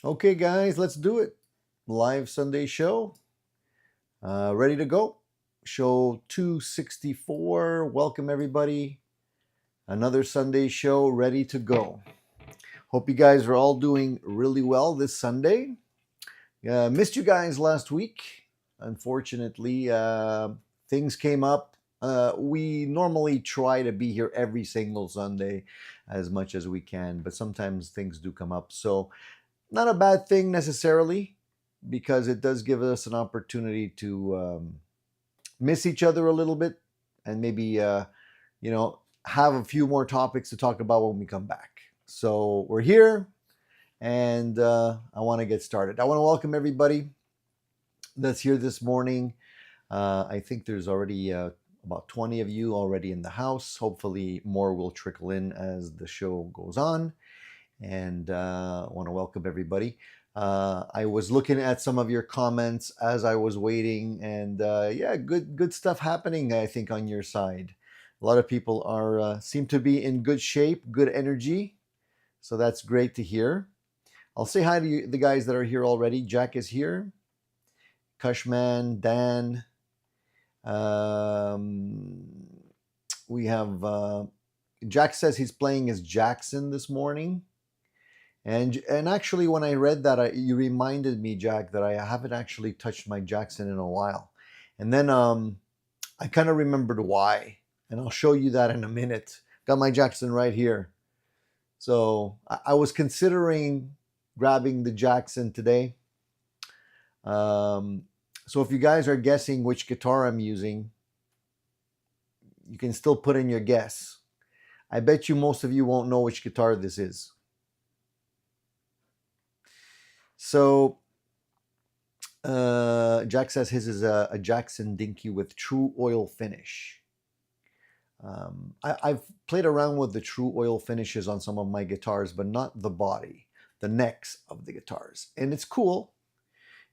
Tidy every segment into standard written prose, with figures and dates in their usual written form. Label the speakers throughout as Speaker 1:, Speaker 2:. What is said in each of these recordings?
Speaker 1: Okay, guys, let's do it. Live Sunday show. Ready to go. Show 264. Welcome, everybody. Another Sunday show ready to go. Hope you guys are all doing really well this Sunday. Missed you guys last week. Unfortunately, things came up. We normally try to be here every single Sunday as much as we can, but sometimes things do come up. So, not a bad thing necessarily, because it does give us an opportunity to miss each other a little bit and maybe have a few more topics to talk about when we come back. So we're here, and I want to get started. I want to welcome everybody that's here this morning. I think there's already about 20 of you already in the house. Hopefully more will trickle in as the show goes on. And I want to welcome everybody. I was looking at some of your comments as I was waiting, and yeah, good stuff happening, I think, on your side. A lot of people are seem to be in good shape, good energy, so that's great to hear. I'll say hi to the guys that are here already. Jack is here, Cushman, Dan. We have Jack says he's playing as Jackson this morning. And actually, when I read that, you reminded me, Jack, that I haven't actually touched my Jackson in a while. And then I kind of remembered why, and I'll show you that in a minute. Got my Jackson right here. So I was considering grabbing the Jackson today. So if you guys are guessing which guitar I'm using, you can still put in your guess. I bet you most of you won't know which guitar this is. So Jack says his is a Jackson Dinky with true oil finish. I've played around with the true oil finishes on some of my guitars, but not the body, the necks of the guitars. And it's cool.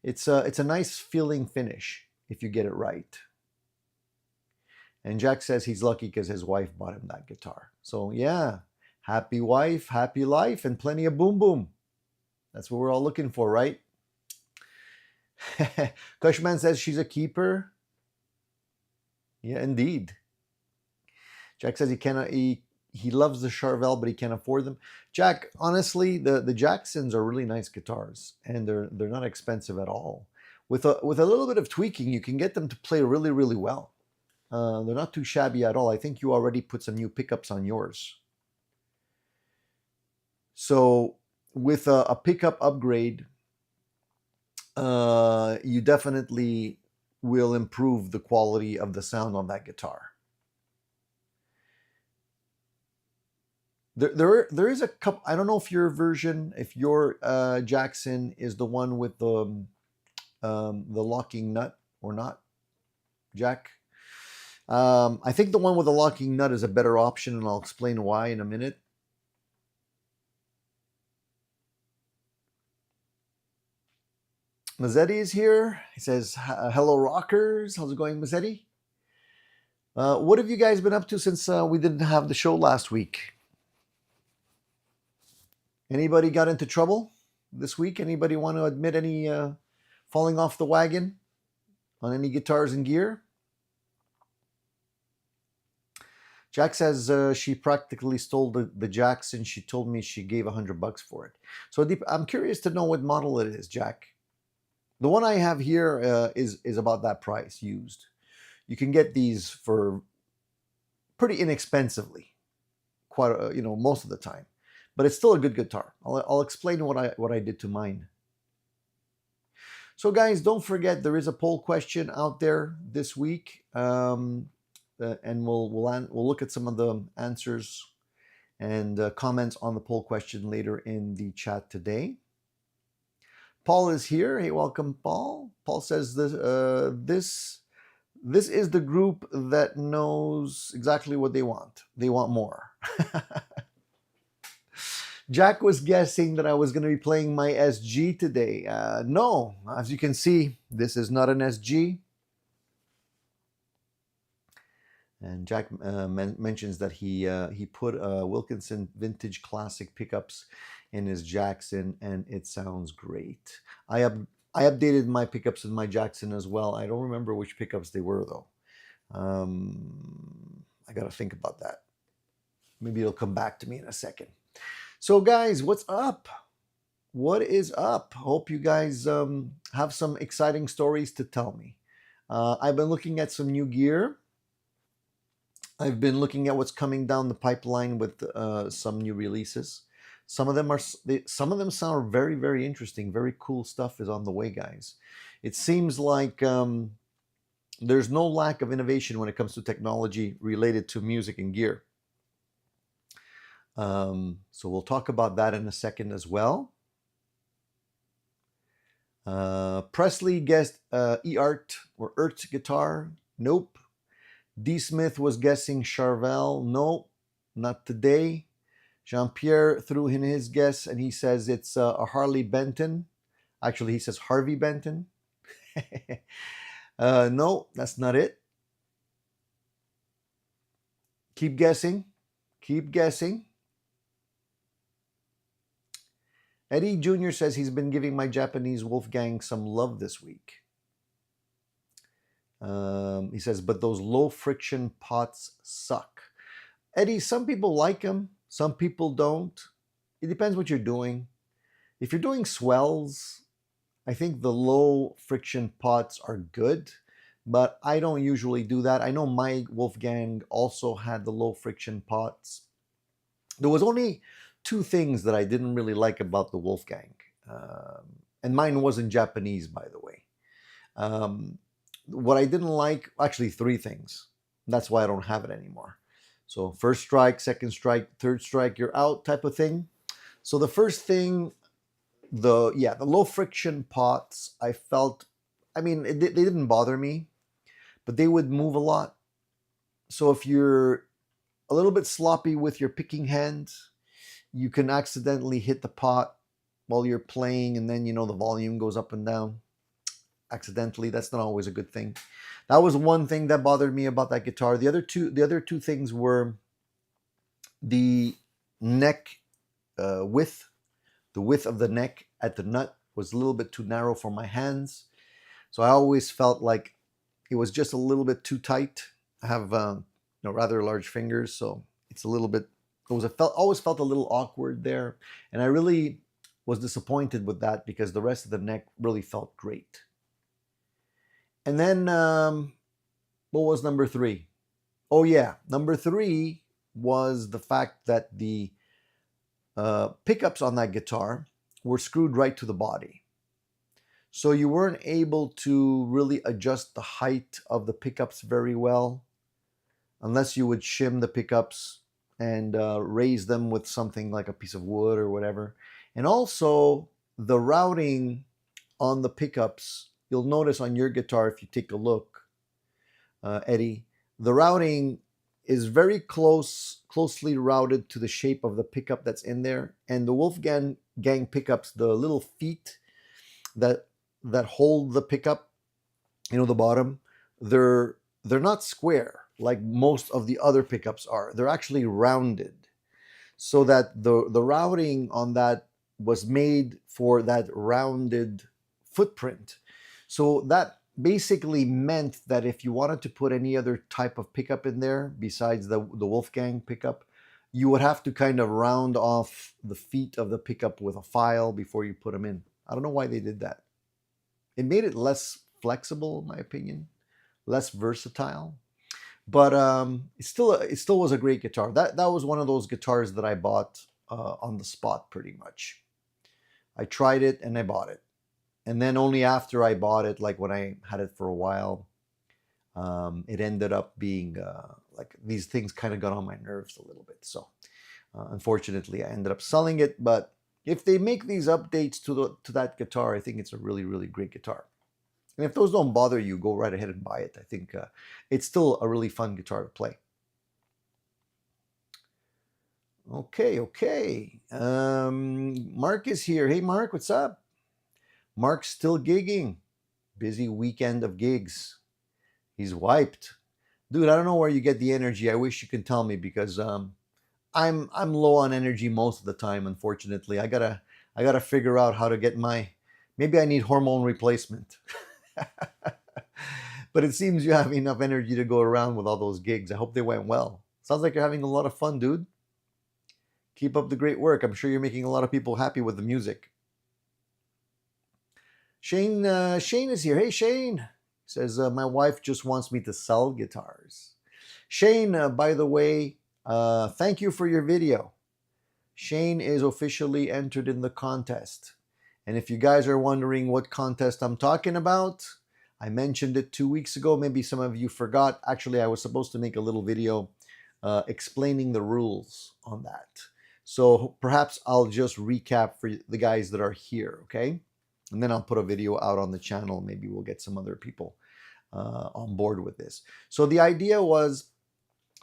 Speaker 1: It's a nice feeling finish if you get it right. And Jack says he's lucky because his wife bought him that guitar. So yeah, happy wife, happy life, and plenty of boom boom. That's what we're all looking for, right? Cushman says she's a keeper. Yeah, indeed. Jack says he loves the Charvel, but he can't afford them. Jack, honestly, the Jacksons are really nice guitars, and they're not expensive at all. With a little bit of tweaking, you can get them to play really, really well. They're not too shabby at all. I think you already put some new pickups on yours. So with a pickup upgrade, you definitely will improve the quality of the sound on that guitar. There is a couple. I don't know if your version, if your Jackson is the one with the locking nut or not, Jack. I think the one with the locking nut is a better option, and I'll explain why in a minute. Mazzetti is here. He says, hello, rockers. How's it going, Mazzetti? What have you guys been up to since we didn't have the show last week? Anybody got into trouble this week? Anybody want to admit any falling off the wagon on any guitars and gear? Jack says she practically stole the Jackson. She told me she gave $100 for it. So I'm curious to know what model it is, Jack. The one I have here is about that price used. You can get these for pretty inexpensively, quite most of the time, but it's still a good guitar. I'll explain what I did to mine. So guys, don't forget there is a poll question out there this week, and we'll look at some of the answers and comments on the poll question later in the chat today. Paul is here. Hey, welcome, Paul. Paul says this is the group that knows exactly what they want. They want more. Jack was guessing that I was going to be playing my SG today. No, as you can see, this is not an SG. And Jack mentions that he put Wilkinson vintage classic pickups in his Jackson, and it sounds great. I updated my pickups in my Jackson as well. I don't remember which pickups they were though. I got to think about that. Maybe it'll come back to me in a second. So guys, what's up? What is up? Hope you guys have some exciting stories to tell me. I've been looking at some new gear. I've been looking at what's coming down the pipeline with some new releases. Some of them sound very, very interesting. Very cool stuff is on the way, guys. It seems like there's no lack of innovation when it comes to technology related to music and gear. So we'll talk about that in a second as well. Presley guessed E-Art or Ert guitar. Nope. D. Smith was guessing Charvel. No, not today. Jean-Pierre threw in his guess and he says it's a Harley Benton. Actually, he says Harvey Benton. No, that's not it. Keep guessing. Keep guessing. Eddie Jr. says he's been giving my Japanese Wolfgang some love this week. He says, but those low friction pots suck. Eddie, some people like them. Some people don't. It depends what you're doing. If you're doing swells, I think the low friction pots are good, but I don't usually do that. I know my Wolfgang also had the low friction pots. There was only two things that I didn't really like about the Wolfgang. And mine wasn't Japanese, by the way. What I didn't like, actually three things. That's why I don't have it anymore. So first strike, second strike, third strike, you're out type of thing. So the first thing, the low friction pots, I felt, I mean, they didn't bother me, but they would move a lot. So if you're a little bit sloppy with your picking hand, you can accidentally hit the pot while you're playing, and then, you know, the volume goes up and down accidentally. That's not always a good thing. That was one thing that bothered me about that guitar. The other two things were the neck width. The width of the neck at the nut was a little bit too narrow for my hands. So I always felt like it was just a little bit too tight. I have rather large fingers, so it's a little bit, always felt a little awkward there. And I really was disappointed with that because the rest of the neck really felt great. And then, what was number three? Oh yeah, number three was the fact that the pickups on that guitar were screwed right to the body. So you weren't able to really adjust the height of the pickups very well unless you would shim the pickups and raise them with something like a piece of wood or whatever. And also the routing on the pickups, you'll notice on your guitar if you take a look, Eddie, the routing is very closely routed to the shape of the pickup that's in there. And the Wolfgang pickups, the little feet that hold the pickup, you know, the bottom, they're not square like most of the other pickups are. They're actually rounded, so that the routing on that was made for that rounded footprint. So that basically meant that if you wanted to put any other type of pickup in there besides the Wolfgang pickup, you would have to kind of round off the feet of the pickup with a file before you put them in. I don't know why they did that. It made it less flexible, in my opinion, less versatile. But it still was a great guitar. That was one of those guitars that I bought on the spot pretty much. I tried it and I bought it. And then only after I bought it, like when I had it for a while, it ended up being like these things kind of got on my nerves a little bit. So unfortunately, I ended up selling it. But if they make these updates to that guitar, I think it's a really, really great guitar. And if those don't bother you, go right ahead and buy it. I think it's still a really fun guitar to play. Okay. Mark is here. Hey, Mark, what's up? Mark's still gigging. Busy weekend of gigs. He's wiped. Dude, I don't know where you get the energy. I wish you could tell me, because I'm low on energy most of the time, unfortunately. I gotta figure out how to get my, maybe I need hormone replacement. But it seems you have enough energy to go around with all those gigs. I hope they went well. Sounds like you're having a lot of fun, dude. Keep up the great work. I'm sure you're making a lot of people happy with the music. Shane is here. Hey, Shane. Says, my wife just wants me to sell guitars. Shane, by the way, thank you for your video. Shane is officially entered in the contest. And if you guys are wondering what contest I'm talking about, I mentioned it 2 weeks ago. Maybe some of you forgot. Actually, I was supposed to make a little video explaining the rules on that. So perhaps I'll just recap for the guys that are here, okay? And then I'll put a video out on the channel. Maybe we'll get some other people on board with this. So the idea was,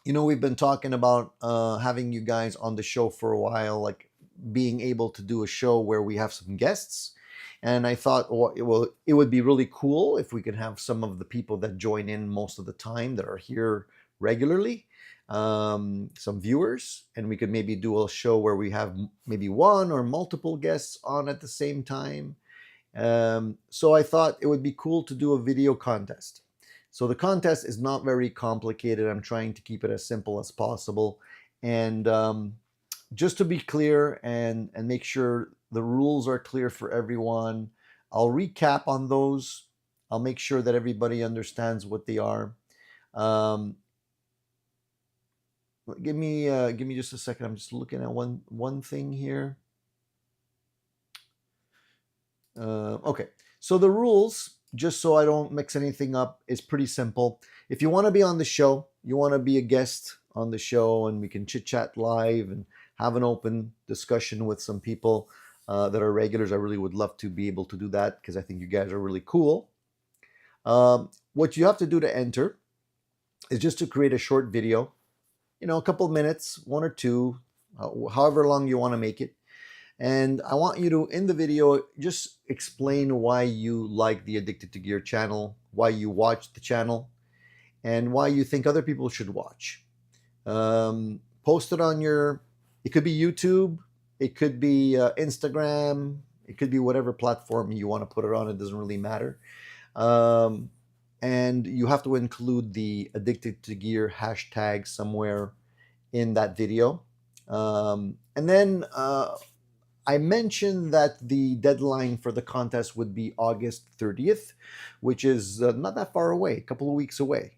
Speaker 1: you know, we've been talking about having you guys on the show for a while, like being able to do a show where we have some guests. And I thought, well, it would be really cool if we could have some of the people that join in most of the time that are here regularly, some viewers, and we could maybe do a show where we have maybe one or multiple guests on at the same time. So I thought it would be cool to do a video contest. So the contest is not very complicated. I'm trying to keep it as simple as possible. And just to be clear and make sure the rules are clear for everyone, I'll recap on those. I'll make sure that everybody understands what they are. Give me just a second. I'm just looking at one thing here. Okay, so the rules, just so I don't mix anything up, is pretty simple. If you want to be on the show, you want to be a guest on the show, and we can chit chat live and have an open discussion with some people that are regulars. I really would love to be able to do that, because I think you guys are really cool. What you have to do to enter is just to create a short video, you know, a couple minutes, 1 or 2, however long you want to make it. And I want you to, in the video, just explain why you like the Addicted to Gear channel, why you watch the channel, and why you think other people should watch. Post it on it could be YouTube, it could be Instagram, it could be whatever platform you want to put it on. It doesn't really matter. And you have to include the Addicted to Gear hashtag somewhere in that video. And then I mentioned that the deadline for the contest would be August 30th, which is not that far away, a couple of weeks away.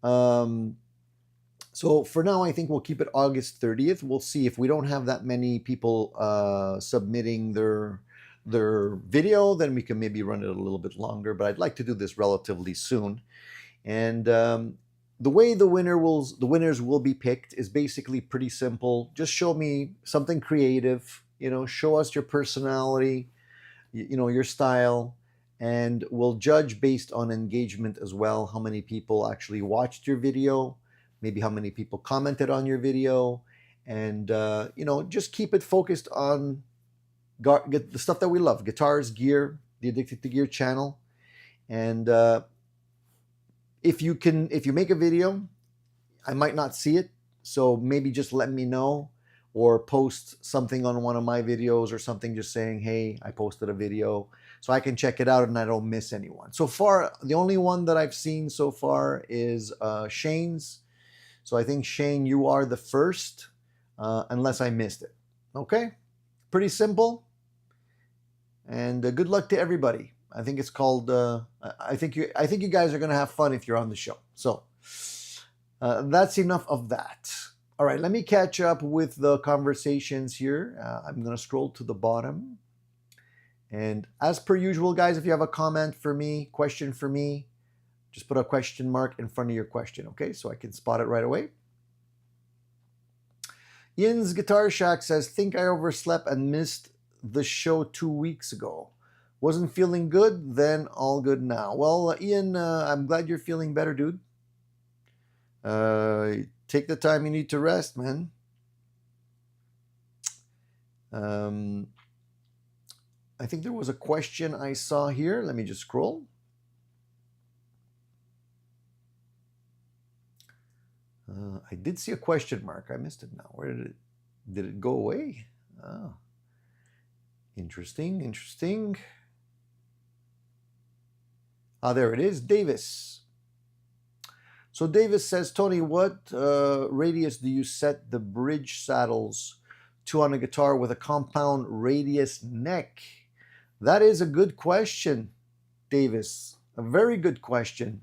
Speaker 1: So for now, I think we'll keep it August 30th. We'll see if we don't have that many people submitting their video, then we can maybe run it a little bit longer, but I'd like to do this relatively soon. And the way the winners will be picked is basically pretty simple. Just show me something creative. You know, show us your personality, you know, your style, and we'll judge based on engagement as well. How many people actually watched your video, maybe how many people commented on your video, and you know, just keep it focused on the stuff that we love: guitars, gear, the Addicted to Gear channel. And if you make a video, I might not see it, so maybe just let me know. Or post something on one of my videos or something, just saying, hey, I posted a video, so I can check it out and I don't miss anyone. So far, the only one that I've seen so far is Shane's. So I think, Shane, you are the first, unless I missed it. Okay? Pretty simple. And good luck to everybody. I think it's called, I think you guys are going to have fun if you're on the show. So that's enough of that. All right, let me catch up with the conversations here. I'm going to scroll to the bottom. And as per usual, guys, if you have a comment for me, question for me, just put a question mark in front of your question, okay? So I can spot it right away. Ian's Guitar Shack says, think I overslept and missed the show 2 weeks ago. Wasn't feeling good, then all good now. Well, Ian, I'm glad you're feeling better, dude. Take the time you need to rest, man. I think there was a question I saw here. Let me just scroll. I did see a question mark. I missed it now. Where did it go away? Oh, interesting, interesting. Ah, there it is, Davis. So Davis says, Tony, what radius do you set the bridge saddles to on a guitar with a compound radius neck? That is a good question, Davis. A very good question.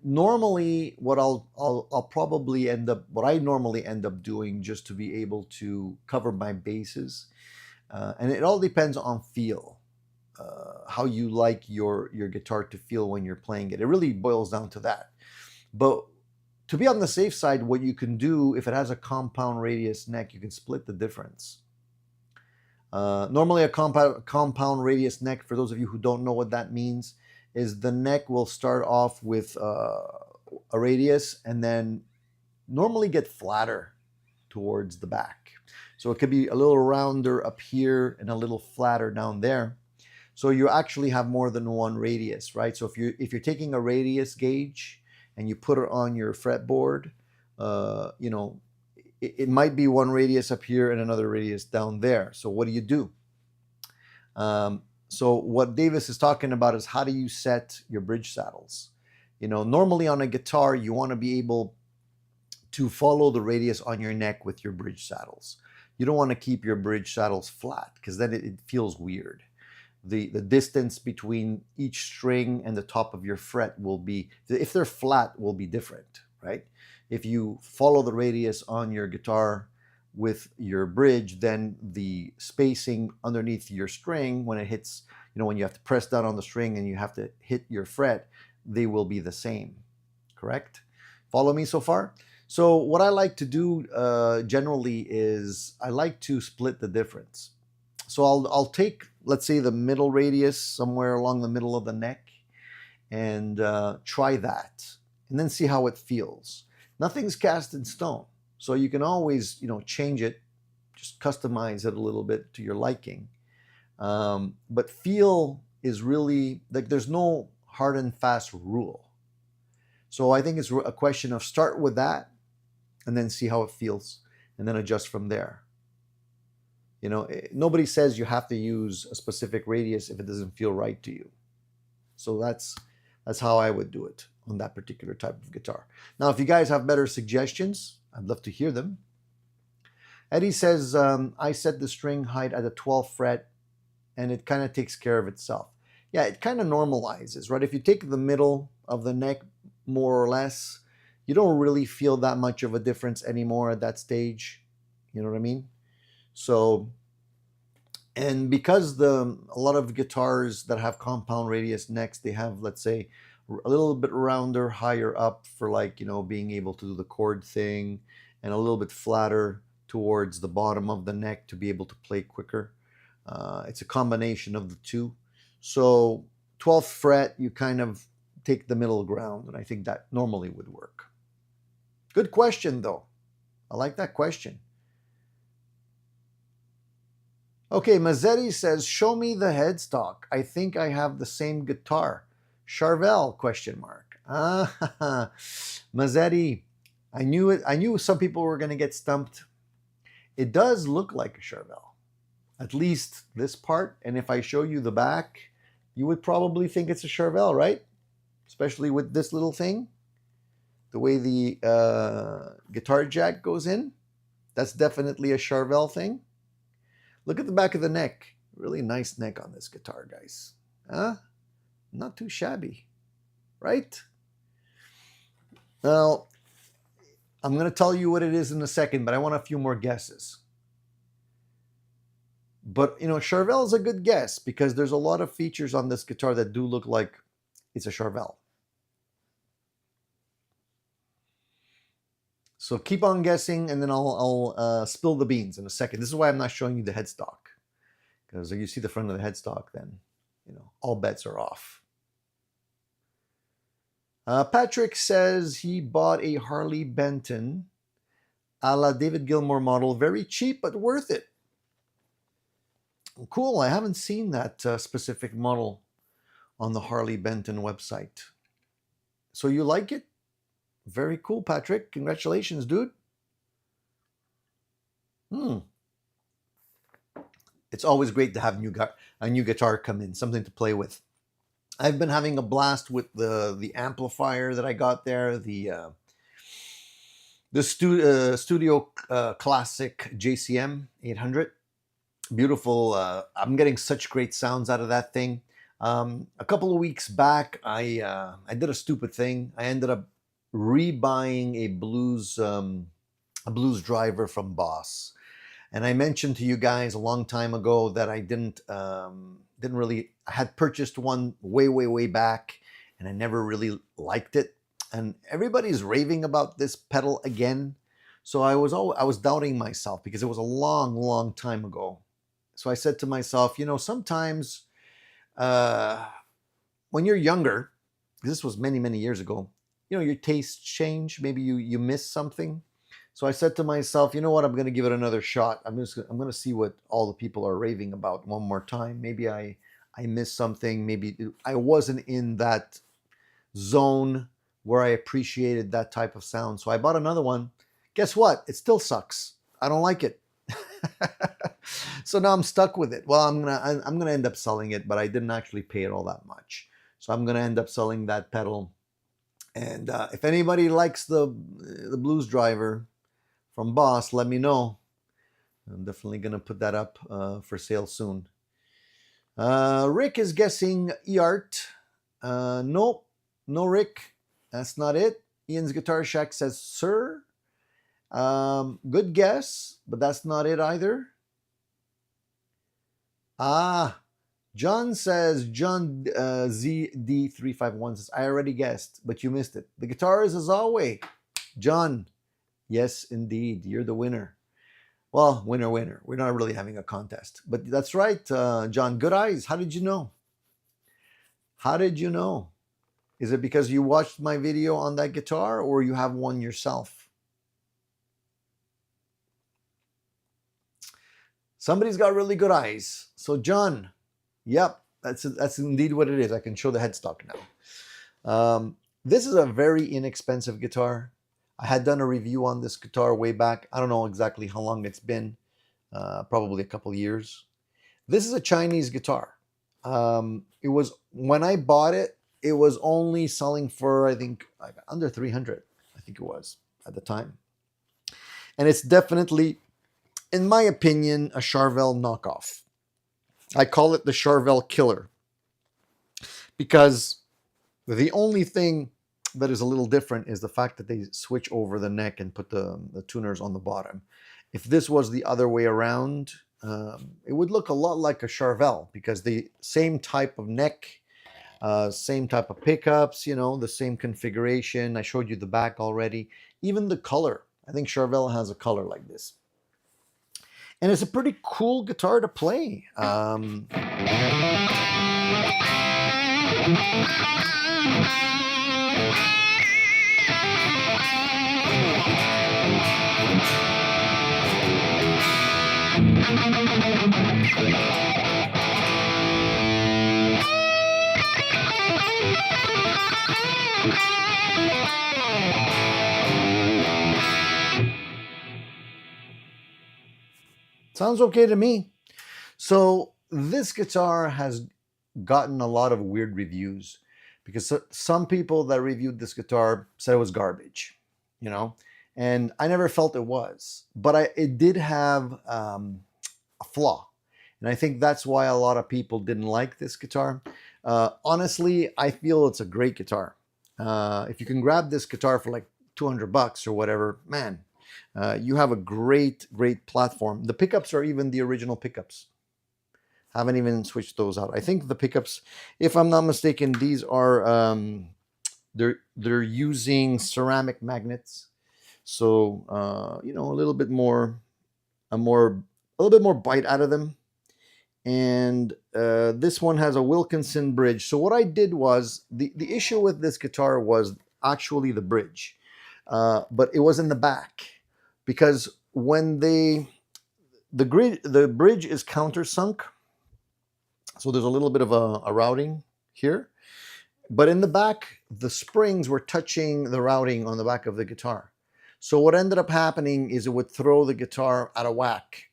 Speaker 1: Normally, what I'll probably end up, what I normally end up doing just to be able to cover my bases, and it all depends on feel. How you like your guitar to feel when you're playing it. It really boils down to that. But to be on the safe side, what you can do, if it has a compound radius neck, you can split the difference. Normally a compound radius neck, for those of you who don't know what that means, is the neck will start off with a radius and then normally get flatter towards the back. So it could be a little rounder up here and a little flatter down there. So you actually have more than one radius, right? So if you're taking a radius gauge and you put it on your fretboard, you know, it might be one radius up here and another radius down there. So what do you do? So what Davis is talking about is how do you set your bridge saddles? You know, normally on a guitar, you want to be able to follow the radius on your neck with your bridge saddles. You don't want to keep your bridge saddles flat because then it feels weird. The distance between each string and the top of your fret will be, if they're flat, will be different, right? If you follow the radius on your guitar with your bridge, then the spacing underneath your string, when it hits, you know, when you have to press down on the string and you have to hit your fret, they will be the same, correct? Follow me so far? So what I like to do generally is I like to split the difference. So I'll take, let's say, the middle radius somewhere along the middle of the neck and try that and then see how it feels. Nothing's cast in stone. So you can always, you know, change it, just customize it a little bit to your liking. But feel is really, like, there's no hard and fast rule. So I think it's a question of start with that and then see how it feels and then adjust from there. You know, nobody says you have to use a specific radius if it doesn't feel right to you. So that's how I would do it on that particular type of guitar. Now, if you guys have better suggestions, I'd love to hear them. Eddie says, I set the string height at the 12th fret and it kind of takes care of itself. Yeah, it kind of normalizes, right? If you take the middle of the neck more or less, you don't really feel that much of a difference anymore at that stage. You know what I mean? So, and because a lot of guitars that have compound radius necks, they have, let's say, a little bit rounder, higher up for, like, you know, being able to do the chord thing, and a little bit flatter towards the bottom of the neck to be able to play quicker. It's a combination of the two. So 12th fret, you kind of take the middle ground, and I think that normally would work. Good question, though. I like that question. Okay, Mazzetti says, show me the headstock. I think I have the same guitar. Charvel, question mark. Ah, Mazzetti, I knew it. I knew some people were going to get stumped. It does look like a Charvel, at least this part. And if I show you the back, you would probably think it's a Charvel, right? Especially with this little thing. The way the guitar jack goes in. That's definitely a Charvel thing. Look at the back of the neck. Really nice neck on this guitar, guys. Huh? Not too shabby, right? Now, I'm going to tell you what it is in a second, but I want a few more guesses. But, you know, Charvel is a good guess because there's a lot of features on this guitar that do look like it's a Charvel. So keep on guessing, and then I'll spill the beans in a second. This is why I'm not showing you the headstock, because if you see the front of the headstock, then, you know, all bets are off. Patrick says he bought a Harley Benton a la David Gilmour model. Very cheap, but worth it. Cool. I haven't seen that specific model on the Harley Benton website. So you like it? Very cool, Patrick. Congratulations, dude. It's always great to have a new guitar come in, something to play with. I've been having a blast with the amplifier that I got there, the Studio Classic JCM 800. Beautiful. I'm getting such great sounds out of that thing. A couple of weeks back, I did a stupid thing. I ended up rebuying a blues driver from Boss, and I mentioned to you guys a long time ago that I didn't really. I had purchased one way back, and I never really liked it. And everybody's raving about this pedal again, so I was doubting myself because it was a long time ago. So I said to myself, sometimes when you're younger, this was many years ago, your tastes change. Maybe you miss something. So I said to myself, you know what? I'm going to give it another shot. I'm going to see what all the people are raving about one more time. Maybe I missed something. Maybe I wasn't in that zone where I appreciated that type of sound. So I bought another one. Guess what? It still sucks. I don't like it. So now I'm stuck with it. Well, I'm gonna end up selling it, but I didn't actually pay it all that much. So I'm gonna end up selling that pedal. And if anybody likes the blues driver from Boss, let me know. I'm definitely gonna put that up for sale soon. Rick is guessing E-Art. Nope, no Rick. That's not it. Ian's Guitar Shack says Sir. Good guess, but that's not it either. John says, John ZD351 says, I already guessed, but you missed it. The guitar is as always. John, yes, indeed, you're the winner. Well, winner. We're not really having a contest, but that's right, John. Good eyes. How did you know? How did you know? Is it because you watched my video on that guitar, or you have one yourself? Somebody's got really good eyes. So John, yep, that's indeed what it is. I can show the headstock now. This is a very inexpensive guitar. I had done a review on this guitar way back. I don't know exactly how long it's been. Probably a couple years. This is a Chinese guitar. It was, when I bought it, it was only selling for, I think, like under 300. I think it was at the time. And it's definitely, in my opinion, a Charvel knockoff. I call it the Charvel killer because the only thing that is a little different is the fact that they switch over the neck and put the tuners on the bottom. If this was the other way around, it would look a lot like a Charvel because the same type of neck, same type of pickups, the same configuration. I showed you the back already. Even the color. I think Charvel has a color like this. And it's a pretty cool guitar to play. Sounds okay to me. So this guitar has gotten a lot of weird reviews because some people that reviewed this guitar said it was garbage, and I never felt it was, but it did have a flaw, and I think that's why a lot of people didn't like this guitar. Honestly, I feel it's a great guitar. If you can grab this guitar for like $200 or whatever, man, you have a great platform. The pickups are even the original pickups. Haven't even switched those out. I think the pickups, if I'm not mistaken, these are they're using ceramic magnets, so a little bit more bite out of them. And this one has a Wilkinson bridge. So what I did was the issue with this guitar was actually the bridge, but it was in the back. Because when the bridge is countersunk, so there's a little bit of a routing here. But in the back, the springs were touching the routing on the back of the guitar. So what ended up happening is it would throw the guitar out of whack,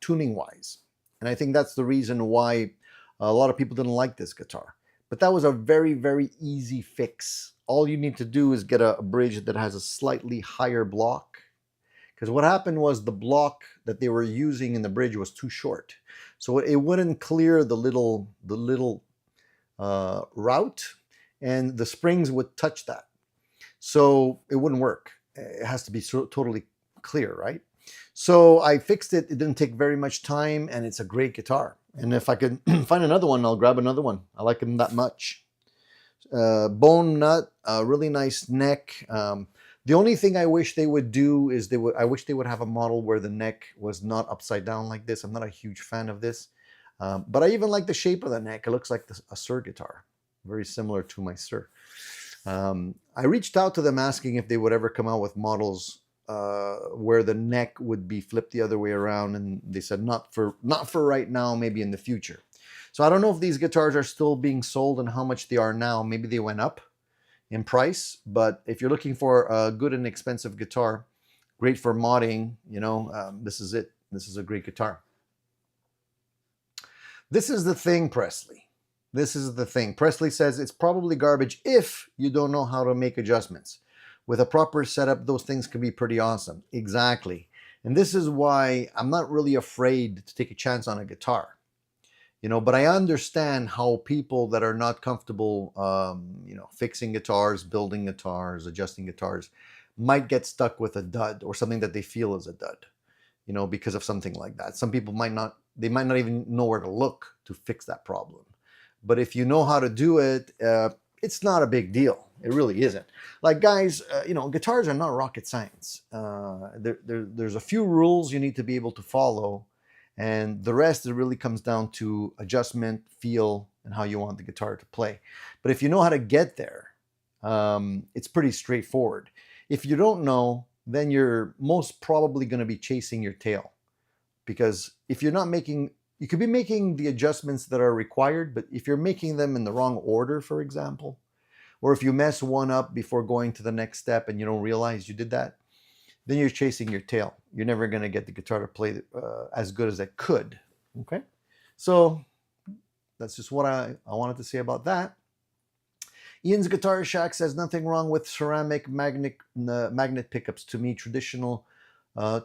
Speaker 1: tuning wise. And I think that's the reason why a lot of people didn't like this guitar. But that was a very, very easy fix. All you need to do is get a bridge that has a slightly higher block. Because what happened was the block that they were using in the bridge was too short. So it wouldn't clear the little route, and the springs would touch that. So it wouldn't work. It has to be totally clear, right? So I fixed it. It didn't take very much time, and it's a great guitar. And if I could find another one, I'll grab another one. I like them that much. Bone nut, really nice neck. The only thing I wish they would do is I wish they would have a model where the neck was not upside down like this. I'm not a huge fan of this. But I even like the shape of the neck. It looks like a Sir guitar, very similar to my Sir. I reached out to them asking if they would ever come out with models where the neck would be flipped the other way around, and they said not for right now, maybe in the future. So I don't know if these guitars are still being sold and how much they are now. Maybe they went up in price, but if you're looking for a good and expensive guitar, great for modding, this is it. This is a great guitar. This is the thing, Presley. This is the thing. Presley says it's probably garbage if you don't know how to make adjustments. With a proper setup, those things can be pretty awesome. Exactly. And this is why I'm not really afraid to take a chance on a guitar. But I understand how people that are not comfortable, fixing guitars, building guitars, adjusting guitars, might get stuck with a dud or something that they feel is a dud, because of something like that. Some people might not even know where to look to fix that problem. But if you know how to do it, it's not a big deal. It really isn't. Like, guys, guitars are not rocket science. There's a few rules you need to be able to follow, and the rest, it really comes down to adjustment, feel, and how you want the guitar to play. But if you know how to get there, it's pretty straightforward. If you don't know, then you're most probably going to be chasing your tail. Because if you're not you could be making the adjustments that are required, but if you're making them in the wrong order, for example, or if you mess one up before going to the next step and you don't realize you did that, then you're chasing your tail. You're never going to get the guitar to play as good as it could. Okay? So that's just what I wanted to say about that. Ian's Guitar Shack says nothing wrong with ceramic magnet pickups. To me, traditional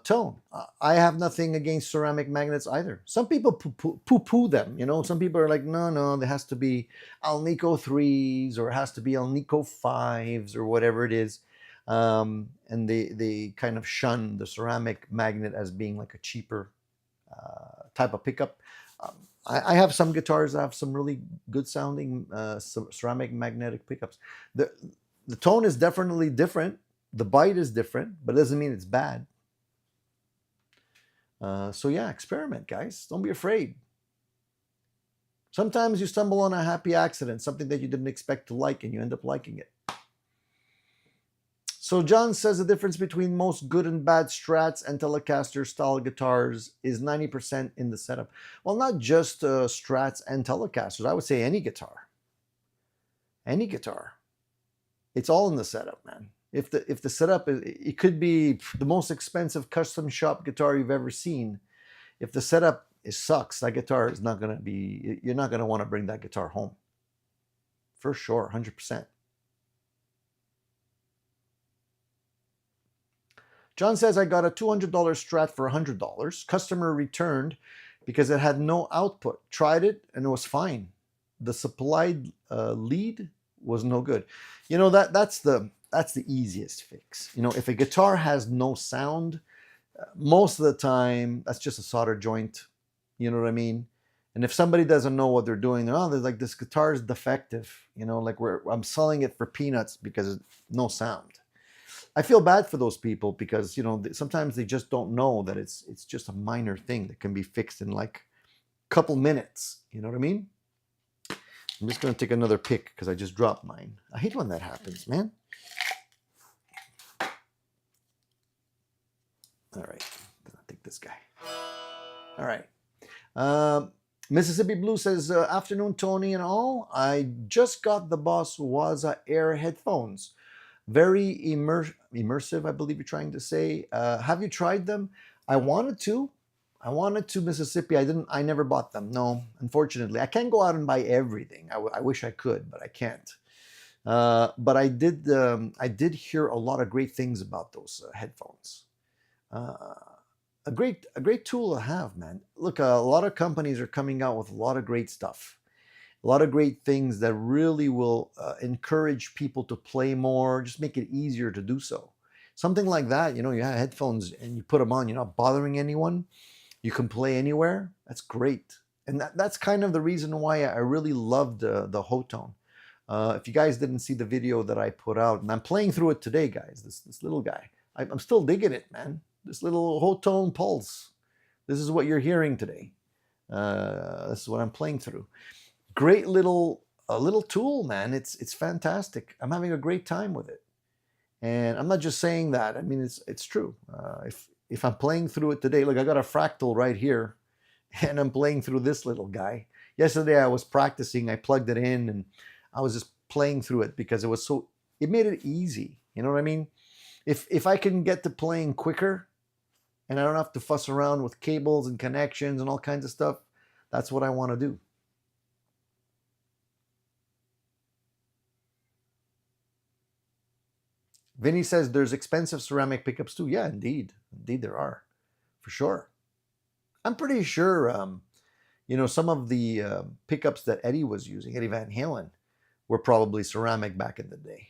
Speaker 1: tone. I have nothing against ceramic magnets either. Some people poo-poo them. Some people are like, no, there has to be Alnico 3s or it has to be Alnico 5s or whatever it is. And they kind of shun the ceramic magnet as being like a cheaper type of pickup. I have some guitars that have some really good sounding ceramic magnetic pickups. The tone is definitely different. The bite is different, but it doesn't mean it's bad. So yeah, experiment, guys. Don't be afraid. Sometimes you stumble on a happy accident, something that you didn't expect to like, and you end up liking it. So John says the difference between most good and bad Strats and Telecaster style guitars is 90% in the setup. Well, not just Strats and Telecasters. I would say any guitar. Any guitar. It's all in the setup, man. If the setup is, it could be the most expensive custom shop guitar you've ever seen. If the setup sucks, that guitar is not going to be, you're not going to want to bring that guitar home. For sure, 100%. John says, I got a $200 Strat for $100. Customer returned because it had no output. Tried it and it was fine. The supplied lead was no good. That's the easiest fix. If a guitar has no sound, most of the time that's just a solder joint. You know what I mean? And if somebody doesn't know what they're doing, they're like, this guitar is defective. Like I'm selling it for peanuts because no sound. I feel bad for those people because, sometimes they just don't know that it's just a minor thing that can be fixed in like a couple minutes. You know what I mean? I'm just going to take another pick because I just dropped mine. I hate when that happens, man. All right. I'll take this guy. All right. Mississippi Blue says, afternoon, Tony and all. I just got the Boss Waza Air headphones. Very immersive, I believe you're trying to say. Have you tried them? I wanted to. I wanted to, Mississippi. I never bought them. No, unfortunately. I can't go out and buy everything. I wish I could, but I can't. But I did hear a lot of great things about those headphones. A great tool to have, man. Look, a lot of companies are coming out with a lot of great stuff, a lot of great things that really will encourage people to play more, just make it easier to do so. Something like that, you have headphones and you put them on, you're not bothering anyone. You can play anywhere. That's great. And that's kind of the reason why I really loved the Hotone. If you guys didn't see the video that I put out, and I'm playing through it today, guys, this little guy, I'm still digging it, man. This little Hotone Pulse. This is what you're hearing today. This is what I'm playing through. Great little tool, man. It's fantastic. I'm having a great time with it. And I'm not just saying that. I mean, it's true. If I'm playing through it today, look, I got a fractal right here, and I'm playing through this little guy. Yesterday I was practicing. I plugged it in, and I was just playing through it because it made it easy. You know what I mean? If I can get to playing quicker, and I don't have to fuss around with cables and connections and all kinds of stuff, that's what I want to do. Vinny says there's expensive ceramic pickups too. Yeah, indeed. Indeed there are. For sure. I'm pretty sure, some of the pickups that Eddie was using, Eddie Van Halen, were probably ceramic back in the day.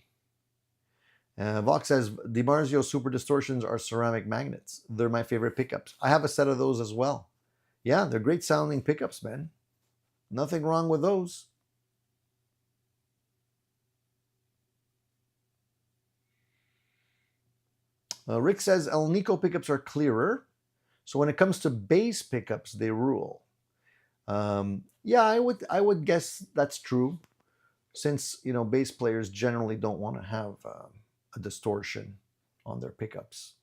Speaker 1: Vox says, DiMarzio Super Distortions are ceramic magnets. They're my favorite pickups. I have a set of those as well. Yeah, they're great sounding pickups, man. Nothing wrong with those. Rick says, El Nico pickups are clearer. So when it comes to bass pickups, they rule. Yeah, I would guess that's true. Since, bass players generally don't want to have a distortion on their pickups.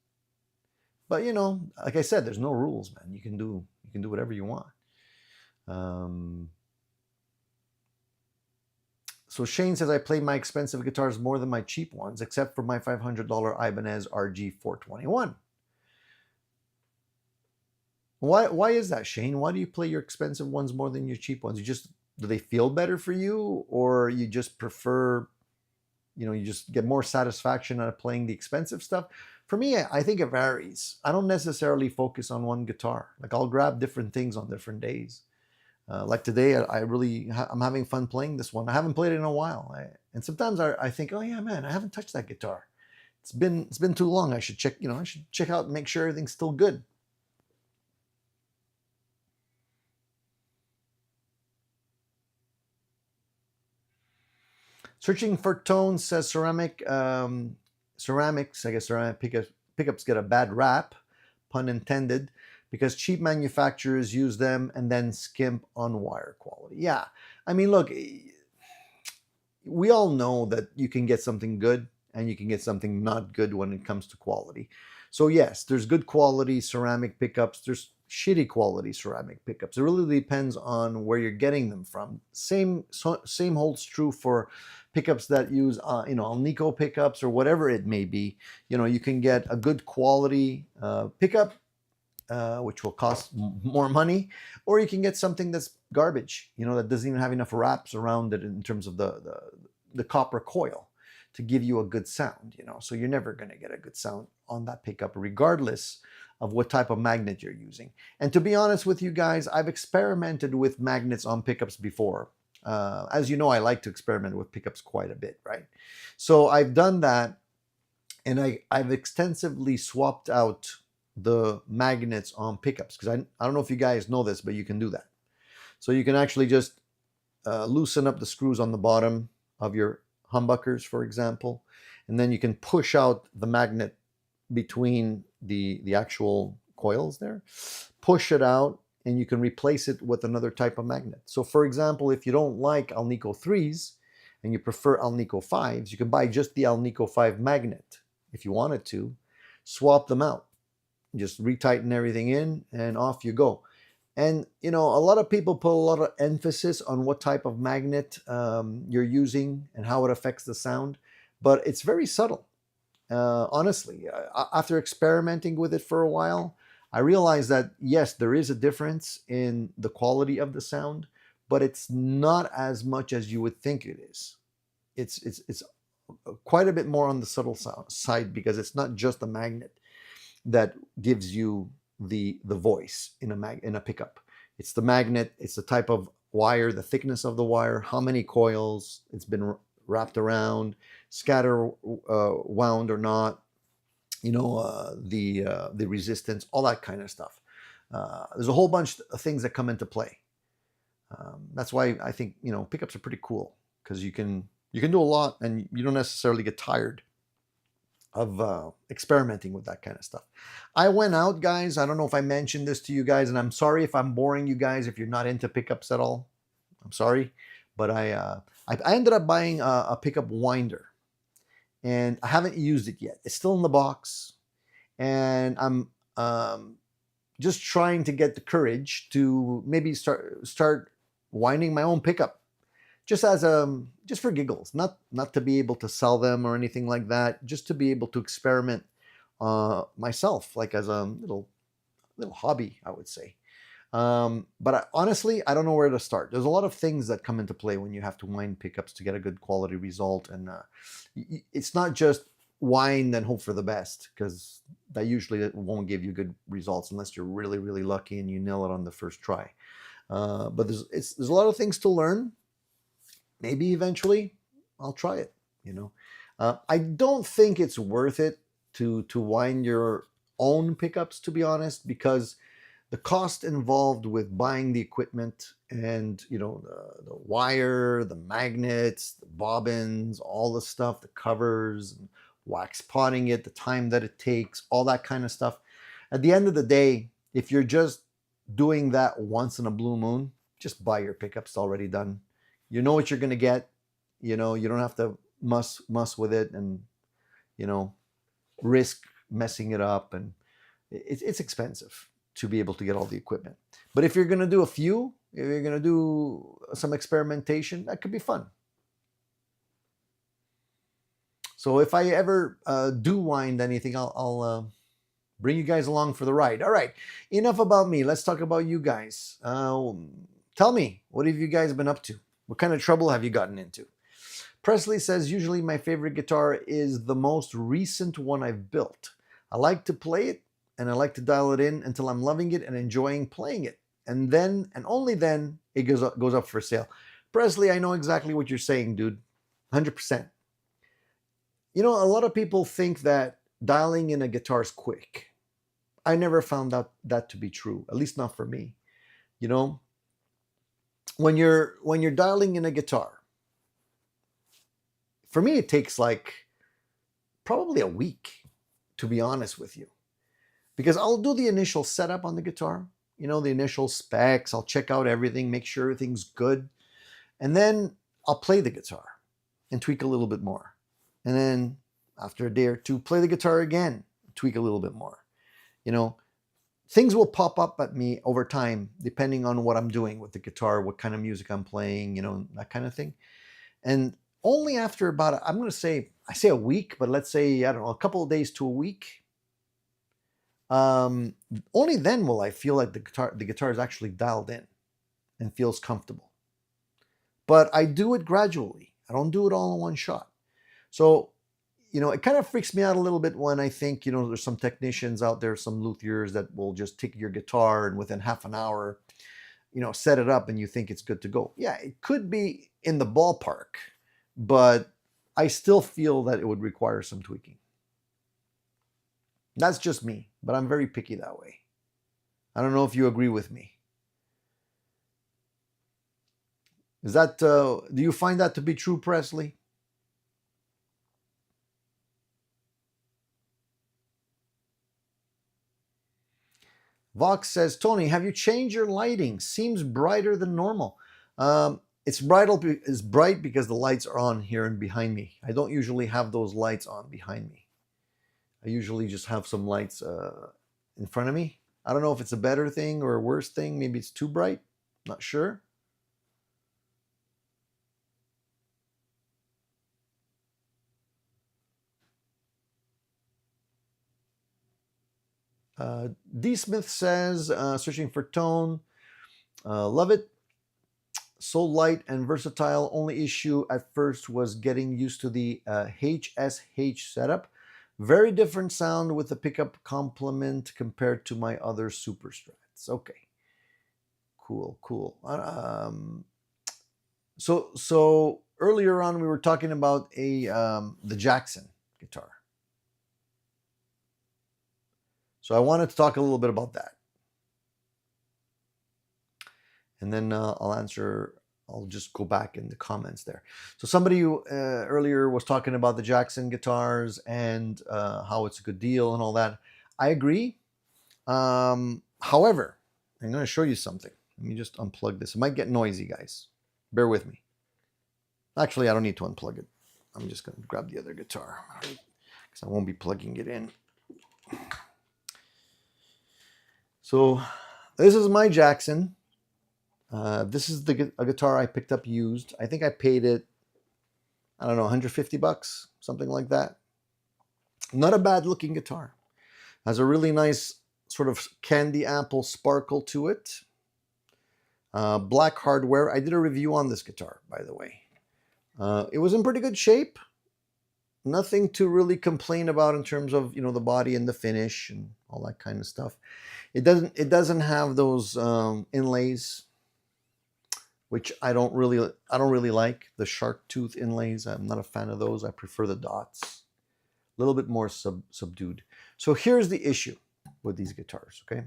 Speaker 1: But, like I said, there's no rules, man. You can do whatever you want. So Shane says, I play my expensive guitars more than my cheap ones, except for my $500 Ibanez RG421. Why is that, Shane? Why do you play your expensive ones more than your cheap ones? Do they feel better for you, or you just prefer, you just get more satisfaction out of playing the expensive stuff? For me, I think it varies. I don't necessarily focus on one guitar. Like, I'll grab different things on different days. Like today, I'm having fun playing this one. I haven't played it in a while, and sometimes I think, oh yeah, man, I haven't touched that guitar. It's been too long. I should check out and make sure everything's still good. Searching for tones says ceramics. I guess ceramic pickups get a bad rap, pun intended, because cheap manufacturers use them and then skimp on wire quality. Yeah, I mean, look, we all know that you can get something good and you can get something not good when it comes to quality. So yes, there's good quality ceramic pickups. There's shitty quality ceramic pickups. It really depends on where you're getting them from. Same holds true for pickups that use Alnico pickups or whatever it may be. You can get a good quality pickup, which will cost more money, or you can get something that's garbage, that doesn't even have enough wraps around it in terms of the copper coil to give you a good sound, so you're never going to get a good sound on that pickup regardless of what type of magnet you're using. And to be honest with you guys, I've experimented with magnets on pickups before. As you know, I like to experiment with pickups quite a bit, right? So I've done that, and I've extensively swapped out the magnets on pickups, because I don't know if you guys know this, but you can do that. So you can actually just loosen up the screws on the bottom of your humbuckers, for example, and then you can push out the magnet between the actual coils there, push it out, and you can replace it with another type of magnet. So for example, if you don't like Alnico 3s and you prefer Alnico 5s, you can buy just the Alnico 5 magnet if you wanted to, swap them out, just retighten everything in, and off you go. And a lot of people put a lot of emphasis on what type of magnet you're using and how it affects the sound, but it's very subtle. Honestly, after experimenting with it for a while, I realized that yes, there is a difference in the quality of the sound, but it's not as much as you would think it is. It's quite a bit more on the subtle side, because it's not just the magnet that gives you the voice in a pickup. It's the magnet, it's the type of wire, the thickness of the wire, how many coils it's been wrapped around, scatter wound or not, the resistance, all that kind of stuff. There's a whole bunch of things that come into play. That's why I think pickups are pretty cool, because you can do a lot and you don't necessarily get tired of experimenting with that kind of stuff. I went out, guys. I don't know if I mentioned this to you guys, and I'm sorry if I'm boring you guys if you're not into pickups at all. I'm sorry, but I ended up buying a pickup winder, and I haven't used it yet. It's still in the box, and I'm just trying to get the courage to maybe start winding my own pickup, just as just for giggles, not to be able to sell them or anything like that, just to be able to experiment myself, like as a little hobby, I would say. But honestly, I don't know where to start. There's a lot of things that come into play when you have to wind pickups to get a good quality result, and it's not just wind and hope for the best, because that usually won't give you good results unless you're really, really lucky and you nail it on the first try. But there's a lot of things to learn. Maybe eventually I'll try it. I don't think it's worth it to wind your own pickups, to be honest, because the cost involved with buying the equipment and the wire, the magnets, the bobbins, all the stuff, the covers, and wax potting it, the time that it takes, all that kind of stuff. At the end of the day, if you're just doing that once in a blue moon, just buy your pickups. It's already done. You know what you're going to get. You don't have to muss with it and risk messing it up, and it's expensive to be able to get all the equipment. But if you're going to do if you're going to do some experimentation, that could be fun. So if I ever do wind anything, I'll bring you guys along for the ride. All right, enough about me. Let's talk about you guys. Tell me, what have you guys been up to? What kind of trouble have you gotten into? Presley says, usually my favorite guitar is the most recent one I've built. I like to play it, and I like to dial it in until I'm loving it and enjoying playing it. And then, and only then, it goes up for sale. Presley, I know exactly what you're saying, dude. 100%. A lot of people think that dialing in a guitar is quick. I never found that to be true, at least not for me. When you're dialing in a guitar, for me it takes like probably a week, to be honest with you, because I'll do the initial setup on the guitar, the initial specs. I'll check out everything, make sure everything's good, and then I'll play the guitar and tweak a little bit more, and then after a day or two, play the guitar again, tweak a little bit more. Things will pop up at me over time, depending on what I'm doing with the guitar, what kind of music I'm playing, that kind of thing. And only after about, I'm going to say, I say a week, but let's say, I don't know, a couple of days to a week. Only then will I feel like the guitar is actually dialed in and feels comfortable. But I do it gradually. I don't do it all in one shot. So, it kind of freaks me out a little bit when I think, there's some technicians out there, some luthiers that will just take your guitar and within half an hour, set it up and you think it's good to go. Yeah, it could be in the ballpark, but I still feel that it would require some tweaking. That's just me, but I'm very picky that way. I don't know if you agree with me. Is that, do you find that to be true, Presley? Vox says, Tony, have you changed your lighting? Seems brighter than normal. It's bright because the lights are on here and behind me. I don't usually have those lights on behind me. I usually just have some lights in front of me. I don't know if it's a better thing or a worse thing. Maybe it's too bright. Not sure. D. Smith says, searching for tone. Love it. So light and versatile. Only issue at first was getting used to the HSH setup. Very different sound with the pickup complement compared to my other Super Strats. Okay. Cool, cool. So earlier on we were talking about the Jackson guitar. So I wanted to talk a little bit about that. And then I'll just go back in the comments there. So somebody earlier was talking about the Jackson guitars and how it's a good deal and all that. I agree. However, I'm going to show you something. Let me just unplug this. It might get noisy, guys. Bear with me. Actually, I don't need to unplug it. I'm just going to grab the other guitar because I won't be plugging it in. So this is my Jackson. This is a guitar I picked up used. I think I paid it, I don't know, 150 bucks, something like that. Not a bad looking guitar. Has a really nice sort of candy apple sparkle to it. Black hardware. I did a review on this guitar, by the way. It was in pretty good shape. Nothing to really complain about in terms of, the body and the finish and all that kind of stuff. It doesn't have those inlays, which I don't really like, the shark tooth inlays. I'm not a fan of those. I prefer the dots. A little bit more subdued. So here's the issue with these guitars, okay?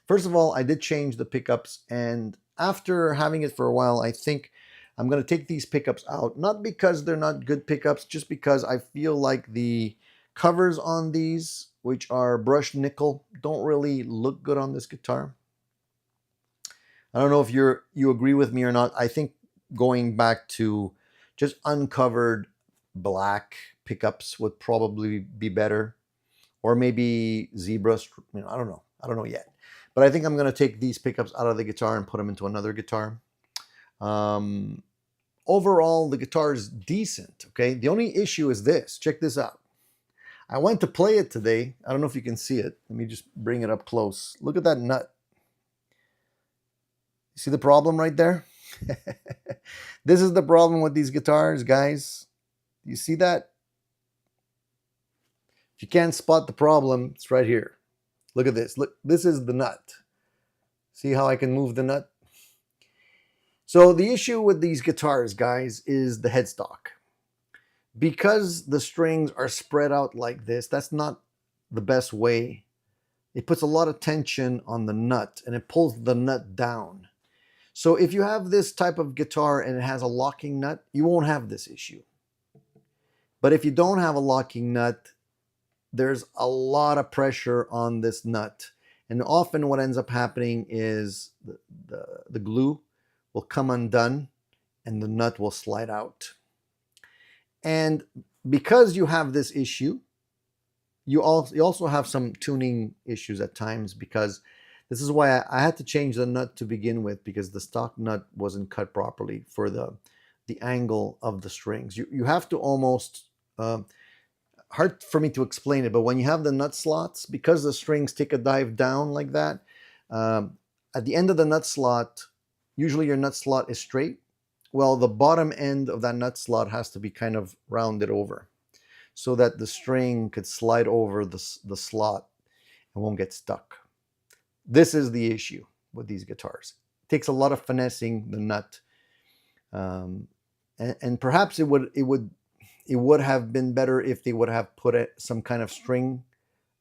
Speaker 1: First of all, I did change the pickups, and after having it for a while, I think I'm going to take these pickups out. Not because they're not good pickups, just because I feel like the covers on these, which are brushed nickel, don't really look good on this guitar. I don't know if you agree with me or not. I think going back to just uncovered black pickups would probably be better, or maybe zebra. I don't know. I don't know yet. But I think I'm going to take these pickups out of the guitar and put them into another guitar. Overall, the guitar is decent. Okay. The only issue is this. Check this out. I went to play it today. I don't know if you can see it. Let me just bring it up close. Look at that nut. See the problem right there? This is the problem with these guitars, guys. You see that? If you can't spot the problem, it's right here. Look at this. Look, this is the nut. See how I can move the nut? So the issue with these guitars, guys, is the headstock. Because the strings are spread out like this, that's not the best way. It puts a lot of tension on the nut and it pulls the nut down. So if you have this type of guitar and it has a locking nut, you won't have this issue. But if you don't have a locking nut, there's a lot of pressure on this nut. And often what ends up happening is the glue will come undone and the nut will slide out. And because you have this issue, you also have some tuning issues at times, because this is why I had to change the nut to begin with, because the stock nut wasn't cut properly for the angle of the strings. You have to almost, hard for me to explain it, but when you have the nut slots, because the strings take a dive down like that, at the end of the nut slot, usually your nut slot is straight. Well, the bottom end of that nut slot has to be kind of rounded over so that the string could slide over the slot and won't get stuck. This is the issue with these guitars. It takes a lot of finessing the nut, and perhaps it would have been better if they would have put some kind of string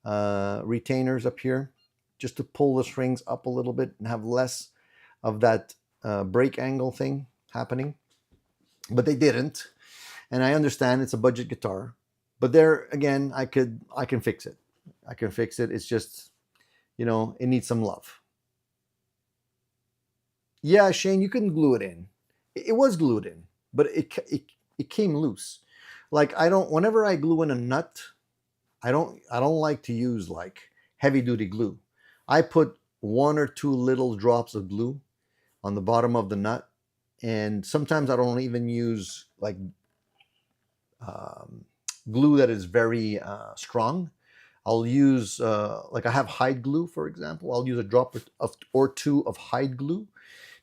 Speaker 1: retainers up here, just to pull the strings up a little bit and have less of that break angle thing happening. But they didn't, and I understand it's a budget guitar. But there again, I can fix it. I can fix it. It's just, it needs some love. Yeah, Shane, you couldn't glue it in. It was glued in, but it came loose. Like whenever I glue in a nut, I don't like to use like heavy duty glue. I put 1 or 2 little drops of glue on the bottom of the nut. And sometimes I don't even use like glue that is very strong. I'll use like I have hide glue, for example. I'll use a drop or 2 of hide glue,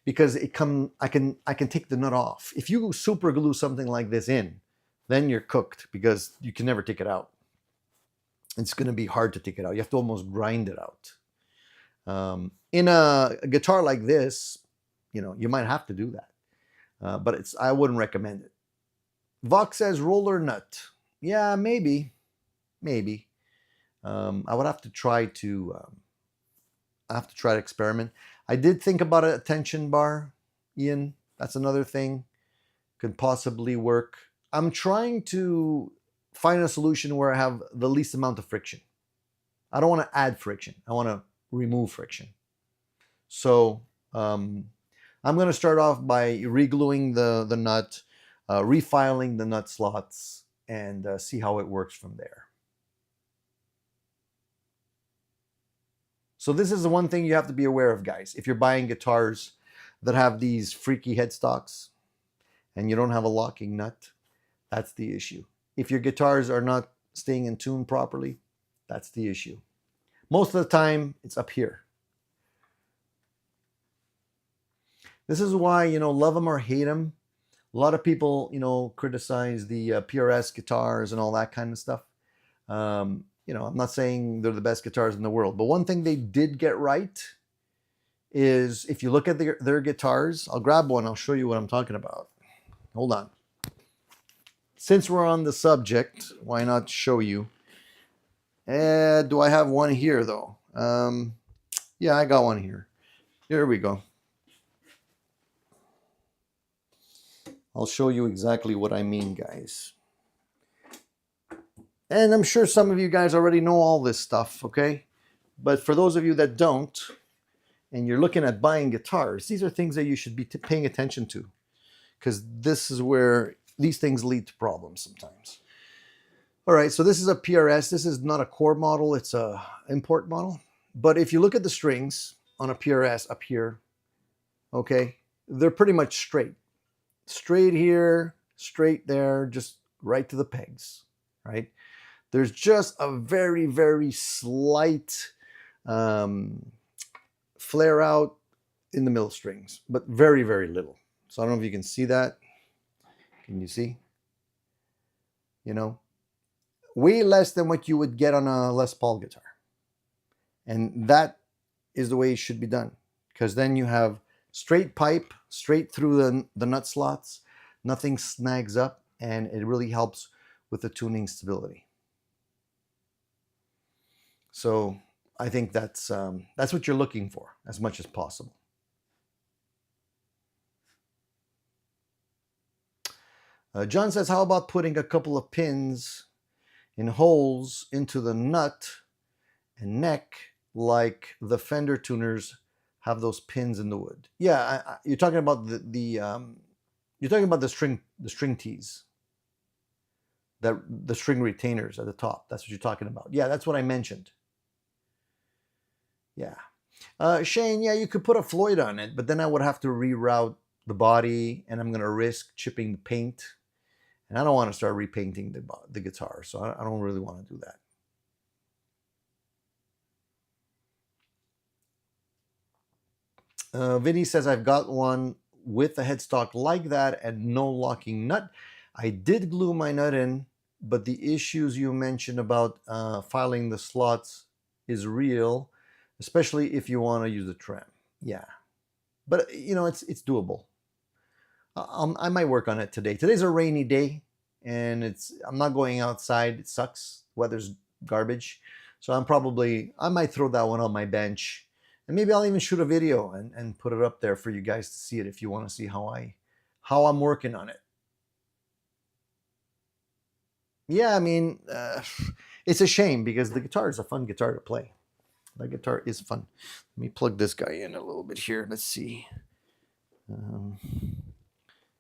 Speaker 1: because I can take the nut off. If you super glue something like this in, then you're cooked, because you can never take it out. It's going to be hard to take it out. You have to almost grind it out. In a guitar like this, you might have to do that, but I wouldn't recommend it. Vox says roller nut. Yeah, maybe. I would have to try to. Experiment. I did think about a tension bar, Ian. That's another thing. Could possibly work. I'm trying to find a solution where I have the least amount of friction. I don't want to add friction. I want to remove friction. So I'm going to start off by re-gluing the nut, refiling the nut slots, and see how it works from there. So this is the one thing you have to be aware of, guys. If you're buying guitars that have these freaky headstocks and you don't have a locking nut, that's the issue. If your guitars are not staying in tune properly, that's the issue. Most of the time, it's up here. This is why, love them or hate them. A lot of people, criticize the PRS guitars and all that kind of stuff. I'm not saying they're the best guitars in the world, but one thing they did get right is, if you look at their guitars, I'll grab one, I'll show you what I'm talking about. Hold on. Since we're on the subject, why not show you? Do I have one here, though? Yeah, I got one here. Here we go. I'll show you exactly what I mean, guys. And I'm sure some of you guys already know all this stuff, okay? But for those of you that don't, and you're looking at buying guitars, these are things that you should be paying attention to, because this is where these things lead to problems sometimes. All right, so this is a PRS. This is not a core model, it's a import model. But if you look at the strings on a PRS up here, okay, they're pretty much straight. Straight here, straight there, just right to the pegs, right? There's just a very, very slight flare out in the middle strings, but very, very little. So I don't know if you can see that. Can you see? Way less than what you would get on a Les Paul guitar. And that is the way it should be done, because then you have straight pipe, straight through the nut slots, nothing snags up, and it really helps with the tuning stability. So I think that's what you're looking for as much as possible. John says, how about putting a couple of pins in holes into the nut and neck, like the Fender tuners have those pins in the wood? Yeah, you're talking about you're talking about the string tees, the string retainers at the top. That's what you're talking about. Yeah, that's what I mentioned. Yeah. Shane, yeah, you could put a Floyd on it, but then I would have to reroute the body, and I'm going to risk chipping the paint. And I don't want to start repainting the guitar, so I don't really want to do that. Vinny says, I've got one with a headstock like that and no locking nut. I did glue my nut in, but the issues you mentioned about filing the slots is real, especially if you want to use a trim. Yeah, but it's doable. I might work on it today. Today's a rainy day, and I'm not going outside. It sucks. Weather's garbage. So I might throw that one on my bench, and maybe I'll even shoot a video and put it up there for you guys to see it if you want to see how I'm working on it. Yeah, I mean, it's a shame, because the guitar is a fun guitar to play. That guitar is fun. Let me plug this guy in a little bit here. Let's see.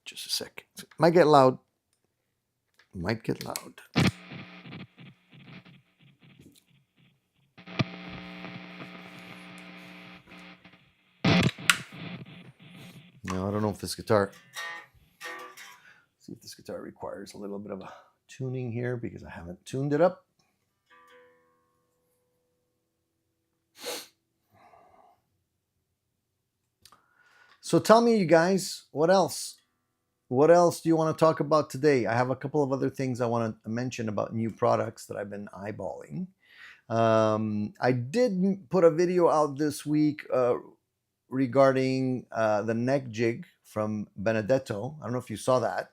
Speaker 1: Just a sec. Might get loud. Might get loud. Now, I don't know if this guitar, see if this guitar requires a little bit of a tuning here because I haven't tuned it up. So tell me, you guys, what else? What else do you want to talk about today? I have a couple of other things I want to mention about new products that I've been eyeballing. I did put a video out this week regarding the neck jig from Benedetto. I don't know if you saw that.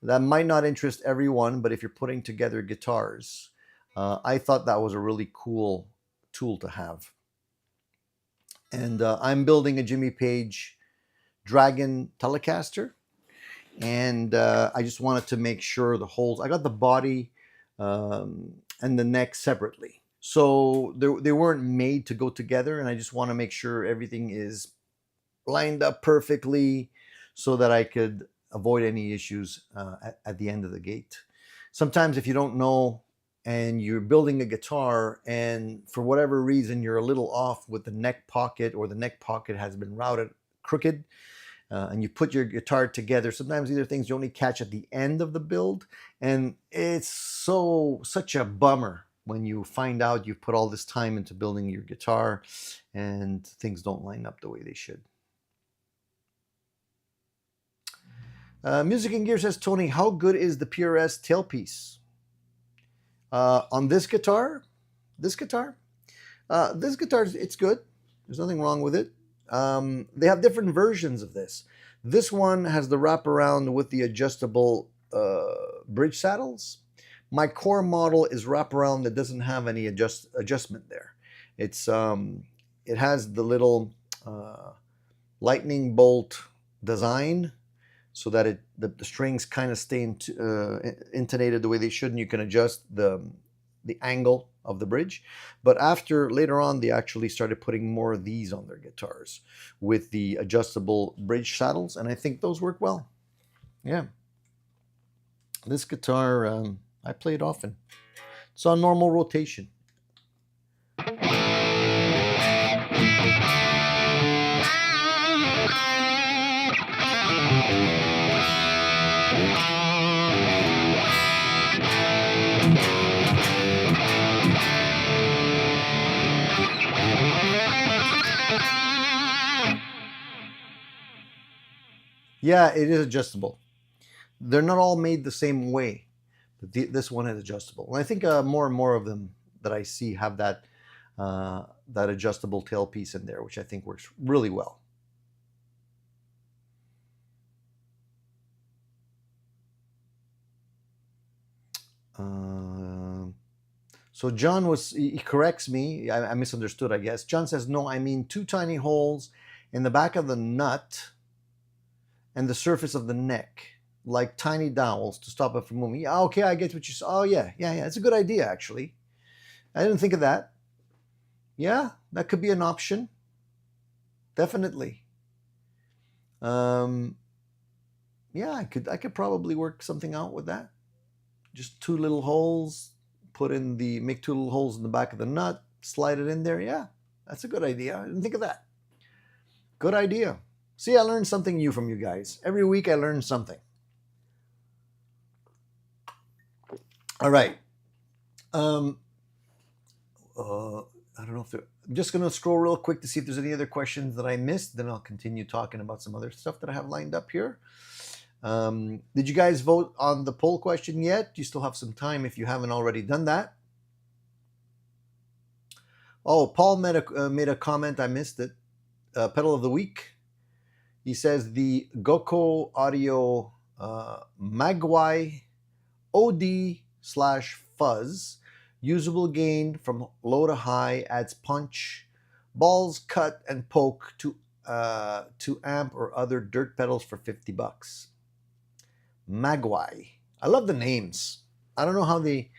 Speaker 1: That might not interest everyone, but if you're putting together guitars, I thought that was a really cool tool to have. And I'm building a Jimmy Page Dragon Telecaster, and I just wanted to make sure the holes, I got the body and the neck separately, so they weren't made to go together, and I just want to make sure everything is lined up perfectly so that I could avoid any issues at the end of the gate. Sometimes if you don't know and you're building a guitar and for whatever reason you're a little off with the neck pocket, or the neck pocket has been routed crooked, and you put your guitar together, sometimes these are things you only catch at the end of the build, and it's such a bummer when you find out you've put all this time into building your guitar and things don't line up the way they should. Music and Gear says, Tony, how good is the PRS tailpiece? On this guitar, it's good. There's nothing wrong with it. They have different versions of this. This one has the wraparound with the adjustable bridge saddles. My core model is wraparound that doesn't have any adjustment there. It has the little lightning bolt design, so that the strings kind of stay intonated the way they should, and you can adjust the angle of the bridge. But later on, they actually started putting more of these on their guitars with the adjustable bridge saddles, and I think those work well. Yeah. This guitar, I play it often. It's on normal rotation. Yeah, it is adjustable. They're not all made the same way, but this one is adjustable. And I think more and more of them that I see have that adjustable tailpiece in there, which I think works really well. So John he corrects me. I misunderstood, I guess. John says, no, I mean 2 tiny holes in the back of the nut and the surface of the neck, like tiny dowels to stop it from moving. Yeah, okay, I get what you said. Oh, yeah. It's a good idea, actually. I didn't think of that. Yeah, that could be an option. Definitely. Yeah, I could probably work something out with that. Just 2 little holes, make 2 little holes in the back of the nut, slide it in there. Yeah, that's a good idea. I didn't think of that. Good idea. See, I learned something new from you guys. Every week I learn something. All right. I don't know if I'm just going to scroll real quick to see if there's any other questions that I missed. Then I'll continue talking about some other stuff that I have lined up here. Did you guys vote on the poll question yet? You still have some time if you haven't already done that. Oh, Paul made a comment. I missed it. Pedal of the week. He says the Goko Audio Magwai OD/fuzz. Usable gain from low to high, adds punch. Balls cut and poke to amp or other dirt pedals for $50. Magwai. I love the names. I don't know how they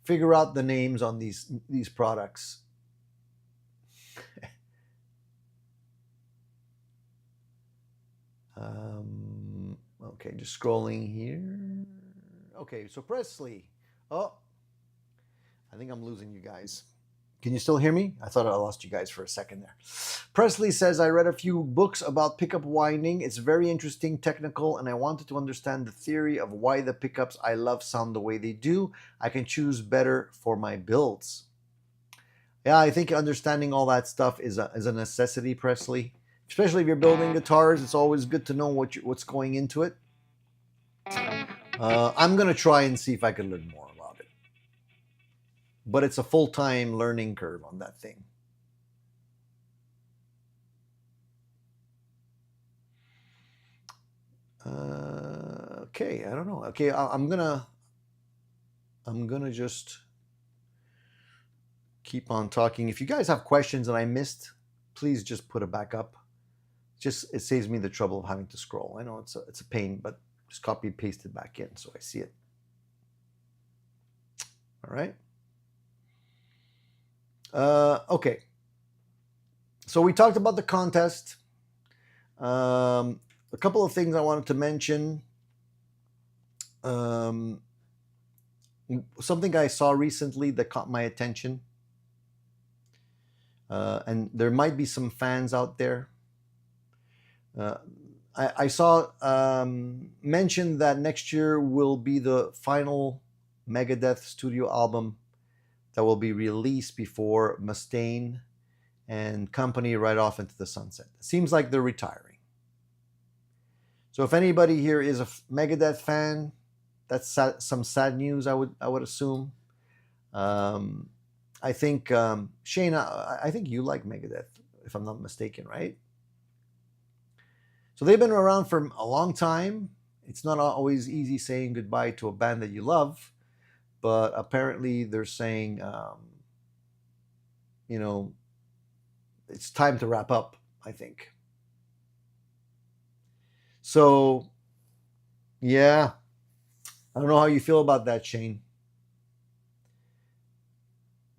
Speaker 1: figure out the names on these products. Okay, just scrolling here. Okay, so Presley. Oh, I think I'm losing you guys. Can you still hear me? I thought I lost you guys for a second there. Presley says, I read a few books about pickup winding. It's very interesting, technical, and I wanted to understand the theory of why the pickups I love sound the way they do. I can choose better for my builds. Yeah, I think understanding all that stuff is a necessity, Presley. Especially if you're building guitars, it's always good to know what's going into it. I'm going to try and see if I can learn more about it. But it's a full-time learning curve on that thing. Okay, I don't know. Okay, I'm gonna just keep on talking. If you guys have questions that I missed, please just put it back up. It saves me the trouble of having to scroll. I know it's a pain, but just copy and paste it back in so I see it. All right. Okay. So we talked about the contest. A couple of things I wanted to mention. Something I saw recently that caught my attention. And there might be some fans out there. I saw mentioned that next year will be the final Megadeth studio album that will be released before Mustaine and company ride off into the sunset. It seems like they're retiring. So if anybody here is a Megadeth fan, that's some sad news, I would assume. I think, Shane, I think you like Megadeth, if I'm not mistaken, right? So they've been around for a long time. It's not always easy saying goodbye to a band that you love, but apparently they're saying, you know, it's time to wrap up, I think. So, yeah, I don't know how you feel about that, Shane.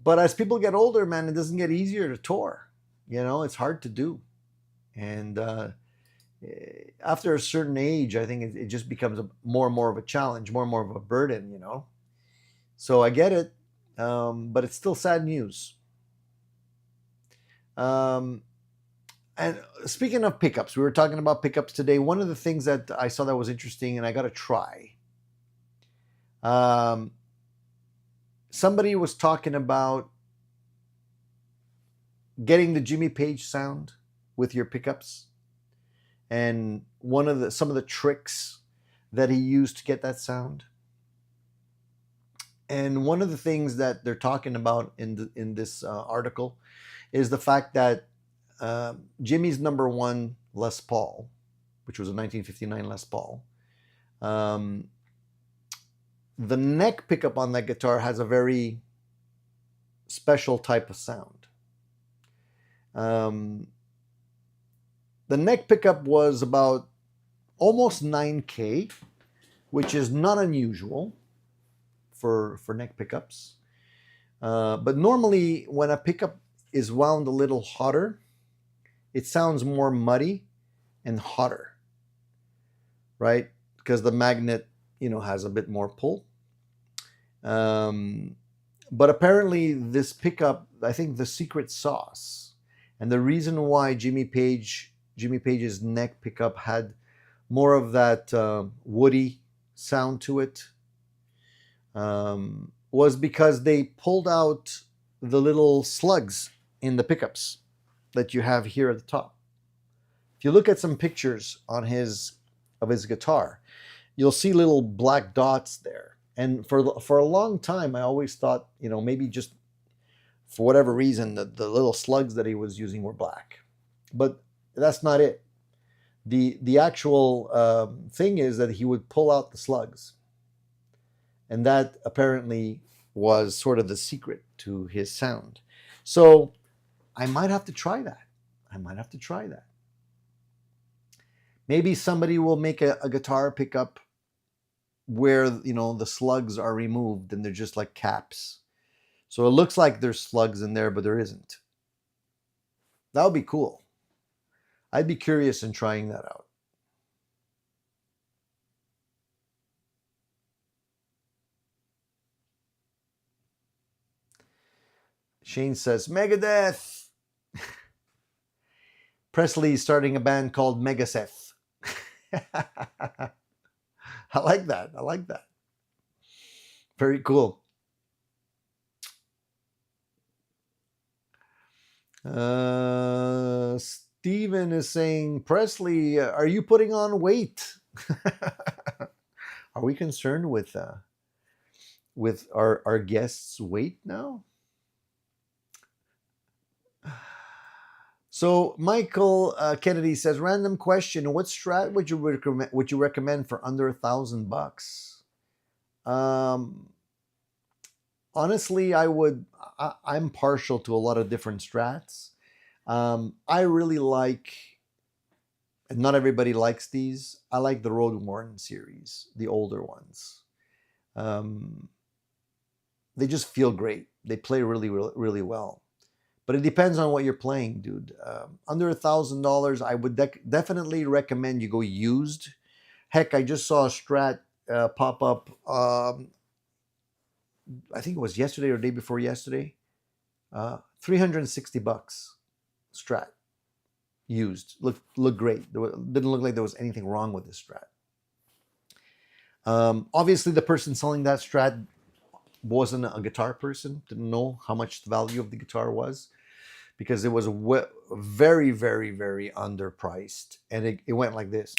Speaker 1: But as people get older, man, it doesn't get easier to tour. You know, it's hard to do. And after a certain age, I think it just becomes more and more of a challenge, more and more of a burden, you know. So I get it, but it's still sad news. And speaking of pickups, we were talking about pickups today. One of the things that I saw that was interesting, and I got to try. Somebody was talking about getting the Jimmy Page sound with your pickups, and some of the tricks that he used to get that sound. And one of the things that they're talking about in this article is the fact that Jimmy's #1 Les Paul, which was a 1959 Les Paul, the neck pickup on that guitar has a very special type of sound. The neck pickup was about almost 9K, which is not unusual for neck pickups. But normally when a pickup is wound a little hotter, it sounds more muddy and hotter, right? Because the magnet, has a bit more pull. But apparently this pickup, I think the secret sauce, and the reason why Jimmy Page's neck pickup had more of that woody sound to it, was because they pulled out the little slugs in the pickups that you have here at the top. If you look at some pictures of his guitar, you'll see little black dots there. And for a long time, I always thought, maybe just for whatever reason, the little slugs that he was using were black. But that's not it. The actual thing is that he would pull out the slugs. And that apparently was sort of the secret to his sound. So I might have to try that. Maybe somebody will make a guitar pickup where, the slugs are removed and they're just like caps. So it looks like there's slugs in there, but there isn't. That would be cool. I'd be curious in trying that out. Shane says, Megadeth. Presley is starting a band called Megaseth. I like that. I like that. Very cool. Steven is saying, Presley, are you putting on weight? Are we concerned with our guests' weight now? So Michael Kennedy says, random question: what strat would you recommend for under $1,000? Honestly, I'm partial to a lot of different strats. I really like, and not everybody likes these. I like the Road Worn series, the older ones. They just feel great. They play really, really, really well. But it depends on what you're playing, dude. Under $1,000, I would definitely recommend you go used. Heck, I just saw a Strat pop up. I think it was yesterday or day before yesterday. $360 Strat used. Looked great. Didn't look like there was anything wrong with this Strat. Obviously, the person selling that Strat wasn't a guitar person. Didn't know how much the value of the guitar was, because it was very, very, very underpriced. And it went like this.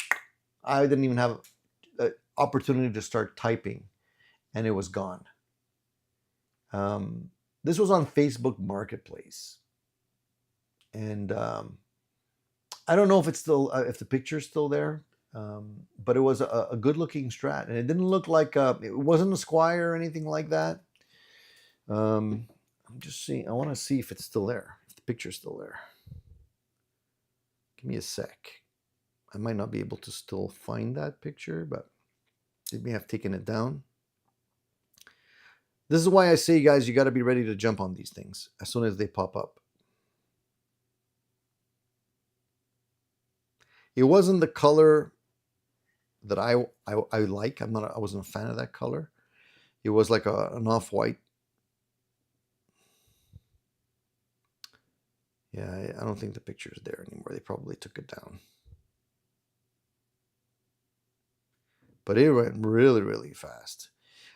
Speaker 1: I didn't even have an opportunity to start typing, and it was gone. This was on Facebook Marketplace. And I don't know if it's still, if the picture's still there, but it was a good-looking Strat. And it didn't look like, it wasn't a Squire or anything like that. I'm just seeing, I want to see if it's still there. The picture's still there. Give me a sec. I might not be able to still find that picture, but they may have taken it down. This is why I say, guys, you got to be ready to jump on these things as soon as they pop up. It wasn't the color that I like. I wasn't a fan of that color. It was like an off-white. Yeah, I don't think the picture is there anymore. They probably took it down. But it went really, really fast.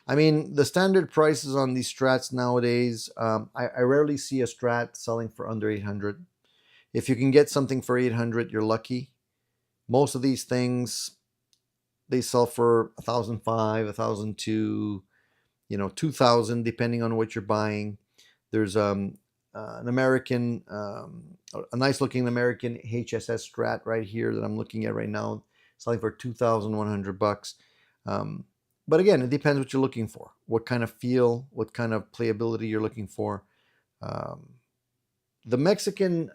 Speaker 1: I mean, the standard prices on these Strats nowadays, I rarely see a Strat selling for under 800. If you can get something for 800, you're lucky. Most of these things, they sell for 1,500, 1,200, 2,000, depending on what you're buying. There's an American, a nice looking American HSS Strat right here that I'm looking at right now, selling for $2,100. But again, it depends what you're looking for, what kind of feel, what kind of playability you're looking for. The Mexican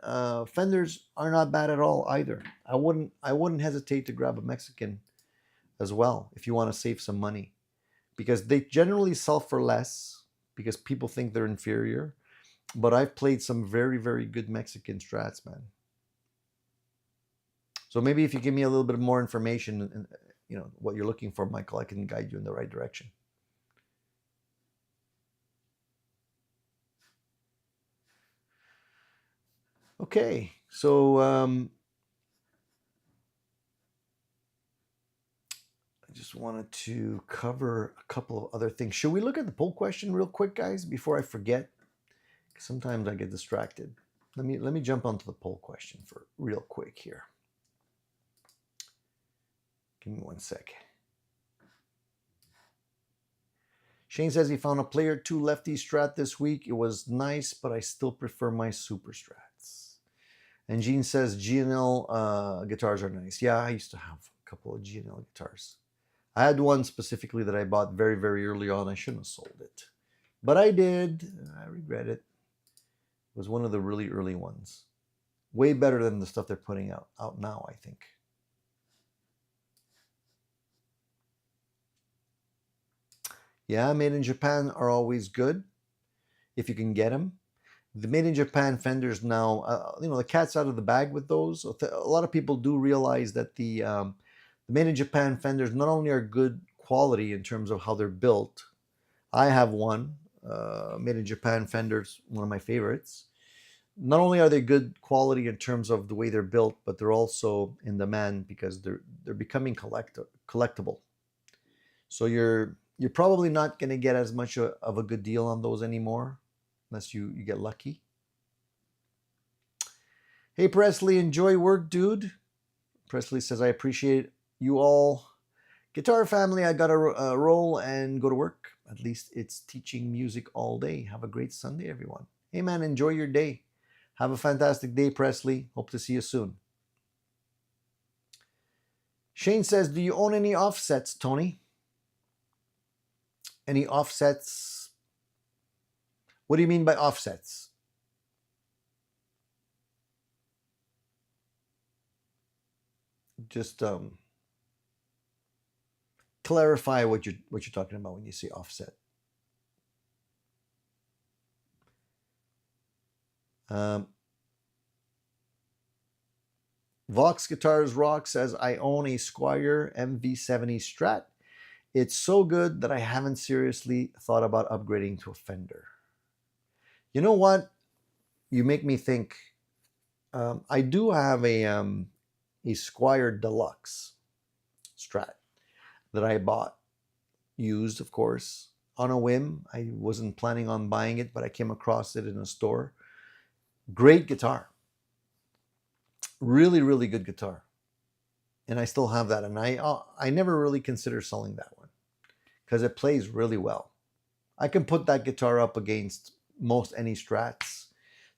Speaker 1: Fenders are not bad at all either. I wouldn't hesitate to grab a Mexican as well if you want to save some money, because they generally sell for less because people think they're inferior. But I've played some very, very good Mexican Strats, man. So maybe if you give me a little bit more information and what you're looking for, Michael, I can guide you in the right direction. Okay, so I just wanted to cover a couple of other things. Should we look at the poll question real quick, guys, before I forget? Sometimes I get distracted. Let me jump onto the poll question for real quick here. Give me 1 sec. Shane says he found a Player 2 lefty Strat this week. It was nice, but I still prefer my Super Strats. And Gene says G&L guitars are nice. Yeah, I used to have a couple of G&L guitars. I had one specifically that I bought very, very early on. I shouldn't have sold it, but I did. I regret it. It was one of the really early ones. Way better than the stuff they're putting out now, I think. Yeah, made in Japan are always good if you can get them. The made in Japan Fenders now, the cat's out of the bag with those. A lot of people do realize that the made in Japan Fenders not only are good quality in terms of how they're built. I have one. made in Japan Fenders, one of my favorites. Not only are they good quality in terms of the way they're built, but they're also in demand because they're becoming collectible. So you're probably not going to get as much of a good deal on those anymore, unless you get lucky. Hey Presley, enjoy work, dude. Presley says, I appreciate you all. Guitar family, I gotta roll and go to work. At least it's teaching music all day. Have a great Sunday, everyone. Hey man, enjoy your day. Have a fantastic day, Presley. Hope to see you soon. Shane says, do you own any offsets, Tony? Any offsets? What do you mean by offsets? Just clarify what you're talking about when you say offset. Vox Guitars Rock says, I own a Squier MV70 Strat. It's so good that I haven't seriously thought about upgrading to a Fender. You know what? You make me think. I do have a Squier Deluxe Strat that I bought, used, of course, on a whim. I wasn't planning on buying it, but I came across it in a store. Great guitar. Really, really good guitar. And I still have that. And I never really consider selling that one because it plays really well. I can put that guitar up against most any Strats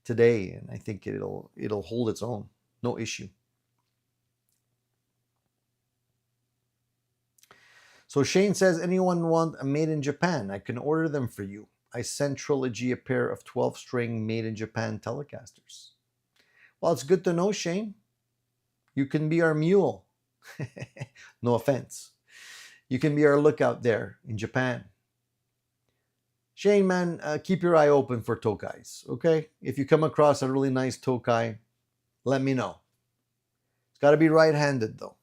Speaker 1: today, and I think it'll hold its own. No issue. So Shane says, anyone want a made in Japan? I can order them for you. I sent Trilogy a pair of 12-string made in Japan Telecasters. Well, it's good to know, Shane. You can be our mule. No offense. You can be our lookout there in Japan. Shane, man, keep your eye open for Tokais, okay? If you come across a really nice Tokai, let me know. It's got to be right-handed, though.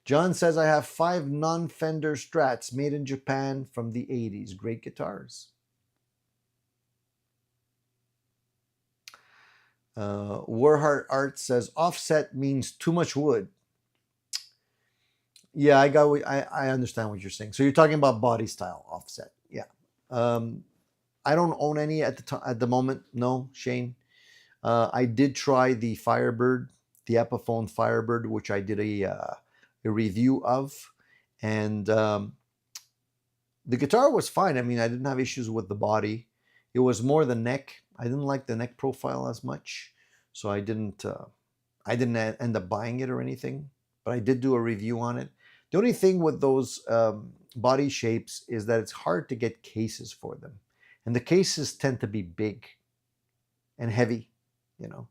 Speaker 1: John says, I have 5 non-Fender Strats made in Japan from the 80s. Great guitars. Warhart Art says, offset means too much wood. Yeah, I understand what you're saying. So you're talking about body style offset. Yeah. I don't own any at the moment. No, Shane. I did try the Firebird, the Epiphone Firebird, which I did a review of, and the guitar was fine. I mean, I didn't have issues with the body. It was more the neck. I didn't like the neck profile as much, so I didn't end up buying it or anything. But I did do a review on it. The only thing with those body shapes is that it's hard to get cases for them, and the cases tend to be big and heavy, you know.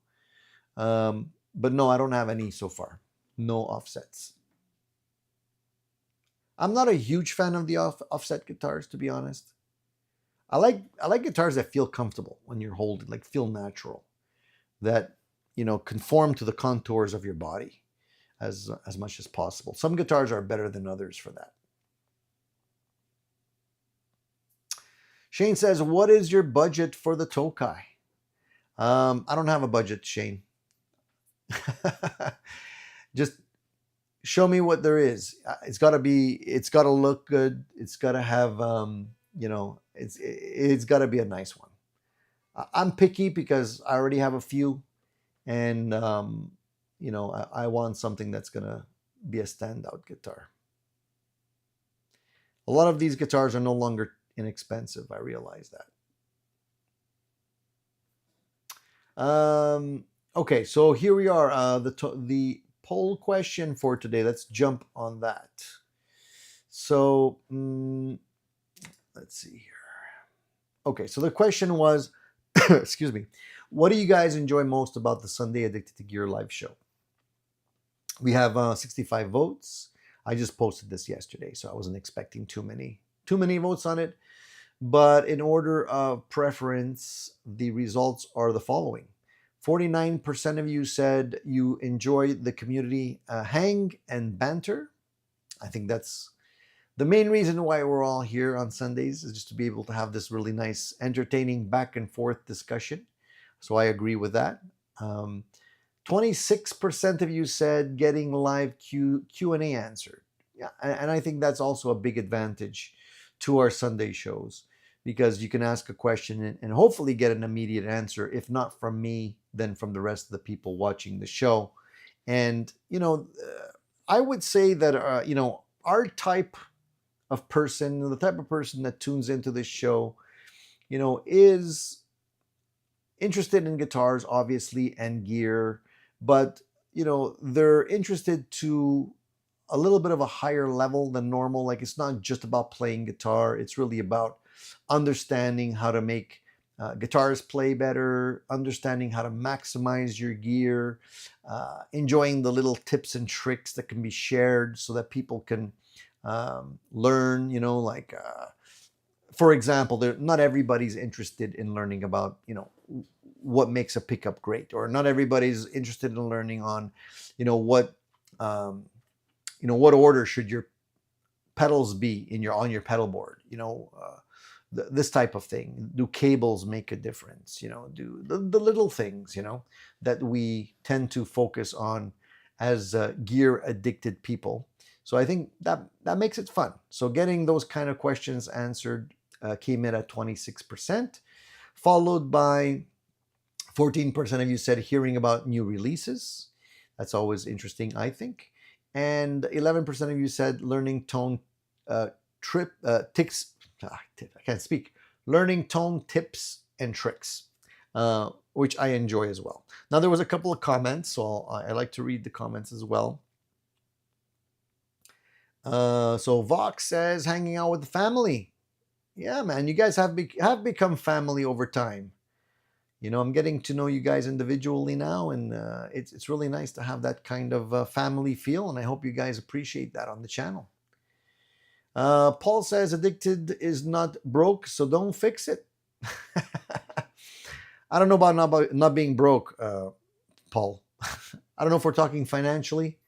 Speaker 1: But no, I don't have any so far. No offsets. I'm not a huge fan of the offset guitars, to be honest. I like guitars that feel comfortable when you're holding, like feel natural, that, you know, conform to the contours of your body as much as possible. Some guitars are better than others for that. Shane says, what is your budget for the Tokai? I don't have a budget, Shane. Just show me what there is. It's got to look good. It's got to have, you know, it's got to be a nice one. I'm picky because I already have a few, and you know, I want something that's gonna be a standout guitar. A lot of these guitars are no longer inexpensive. I realize that. Okay, so here we are. The poll question for today. Let's jump on that. So let's see here. Okay, so the question was, excuse me, what do you guys enjoy most about the Sunday Addicted to Gear live show? We have 65 votes. I just posted this yesterday, so I wasn't expecting too many votes on it. But in order of preference, the results are the following. 49% of you said you enjoy the community hang and banter. I think that's the main reason why we're all here on Sundays, is just to be able to have this really nice, entertaining back and forth discussion. So I agree with that. 26% of you said getting live Q&A answered. Yeah, and I think that's also a big advantage to our Sunday shows, because you can ask a question and hopefully get an immediate answer, if not from me, then from the rest of the people watching the show. And, I would say that, our type of person, the type of person that tunes into this show, is interested in guitars, obviously, and gear, but, they're interested to a little bit of a higher level than normal. Like, it's not just about playing guitar. It's really about understanding how to make guitars play better, understanding how to maximize your gear, enjoying the little tips and tricks that can be shared so that people can learn, for example, not everybody's interested in learning about, what makes a pickup great, or not everybody's interested in learning on, what order should your pedals be on your pedal board, this type of thing. Do cables make a difference? Do the little things, that we tend to focus on as gear addicted people. So I think that makes it fun. So getting those kind of questions answered came in at 26%, followed by 14% of you said hearing about new releases. That's always interesting, I think. And 11% of you said learning tone tips. I can't speak. Learning tone tips and tricks, which I enjoy as well. Now, there was a couple of comments, so I like to read the comments as well. So Vox says, hanging out with the family. Yeah, man, you guys have become family over time. I'm getting to know you guys individually now, and it's really nice to have that kind of family feel, and I hope you guys appreciate that on the channel. Paul says, addicted is not broke, so don't fix it. I don't know about not being broke, Paul. I don't know if we're talking financially.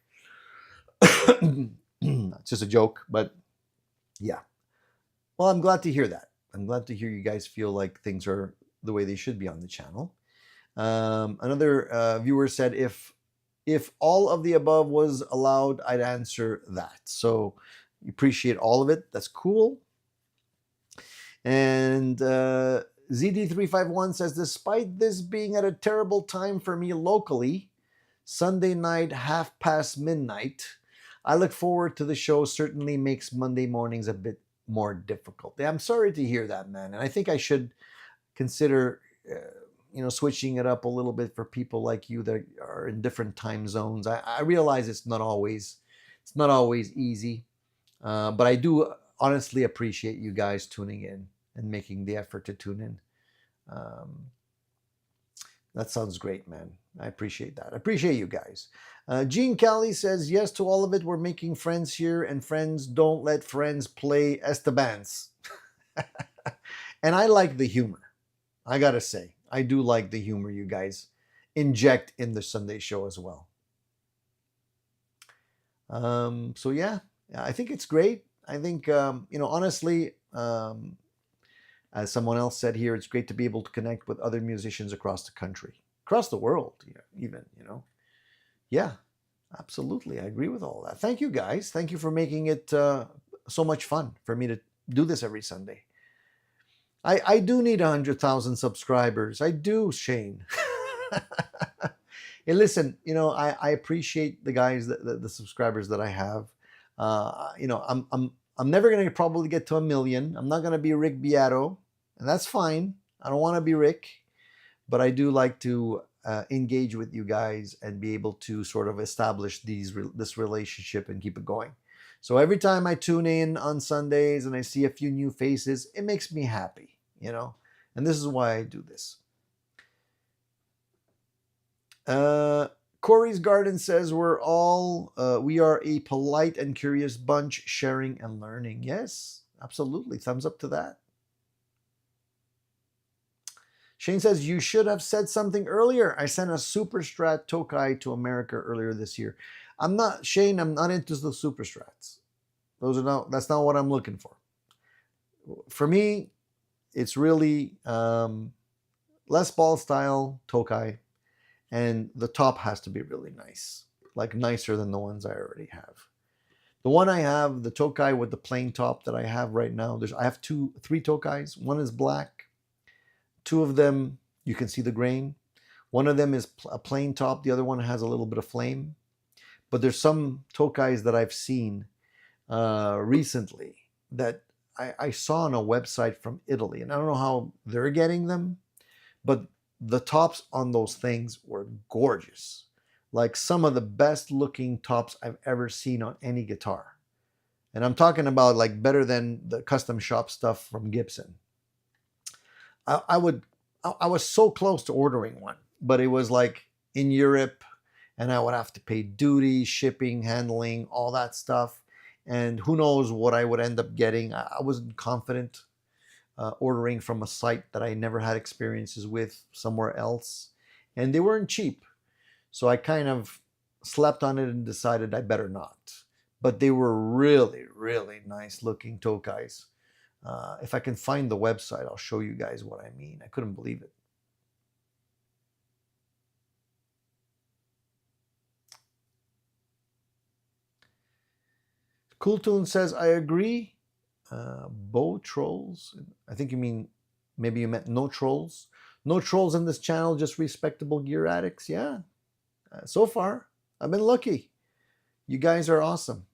Speaker 1: It's just a joke, but yeah. Well, I'm glad to hear that. I'm glad to hear you guys feel like things are the way they should be on the channel. Another viewer said, if all of the above was allowed, I'd answer that. So appreciate all of it. That's cool. And ZD351 says, despite this being at a terrible time for me locally, Sunday night, midnight, I look forward to the show. Certainly makes Monday mornings a bit more difficult. I'm sorry to hear that, man. And I think I should consider, switching it up a little bit for people like you that are in different time zones. I realize it's not always easy, but I do honestly appreciate you guys tuning in and making the effort to tune in. That sounds great, man. I appreciate that. I appreciate you guys. Gene Kelly says, yes to all of it. We're making friends here, and friends don't let friends play Estebans. And I like the humor. I gotta say, I do like the humor you guys inject in the Sunday show as well. So yeah, I think it's great. I think, honestly, as someone else said here, it's great to be able to connect with other musicians across the country, across the world, even. Yeah, absolutely. I agree with all that. Thank you, guys. Thank you for making it so much fun for me to do this every Sunday. I do need 100,000 subscribers. I do, Shane. Hey, listen, I appreciate the guys, the subscribers that I have. I'm never going to probably get to 1 million. I'm not going to be Rick Beato, and that's fine. I don't want to be Rick, but I do like to engage with you guys and be able to sort of establish this relationship and keep it going. So every time I tune in on Sundays and I see a few new faces, it makes me happy, and this is why I do this. Corey's Garden says, we are a polite and curious bunch, sharing and learning. Yes, absolutely. Thumbs up to that. Shane says, you should have said something earlier. I sent a Super Strat Tokai to America earlier this year. I'm not, Shane, I'm not into the Super Strats. That's not what I'm looking for. For me, it's really Les Paul style Tokai, and the top has to be really nice, like nicer than the ones I already have. The one I have, the Tokai with the plain top that I have right now, I have three Tokais. One is black. Two of them, you can see the grain. One of them is a plain top. The other one has a little bit of flame. But there's some Tokais that I've seen recently that I saw on a website from Italy. And I don't know how they're getting them, but the tops on those things were gorgeous. Like some of the best looking tops I've ever seen on any guitar. And I'm talking about like better than the custom shop stuff from Gibson. I was so close to ordering one, but it was like in Europe, and I would have to pay duty, shipping, handling, all that stuff. And who knows what I would end up getting. I wasn't confident ordering from a site that I never had experiences with somewhere else. And they weren't cheap. So I kind of slept on it and decided I better not. But they were really, really nice looking Tokais. If I can find the website, I'll show you guys what I mean. I couldn't believe it. Cool Tune says, I agree. Bow trolls. I think you mean, maybe you meant no trolls. No trolls in this channel, just respectable gear addicts. Yeah. So far, I've been lucky. You guys are awesome.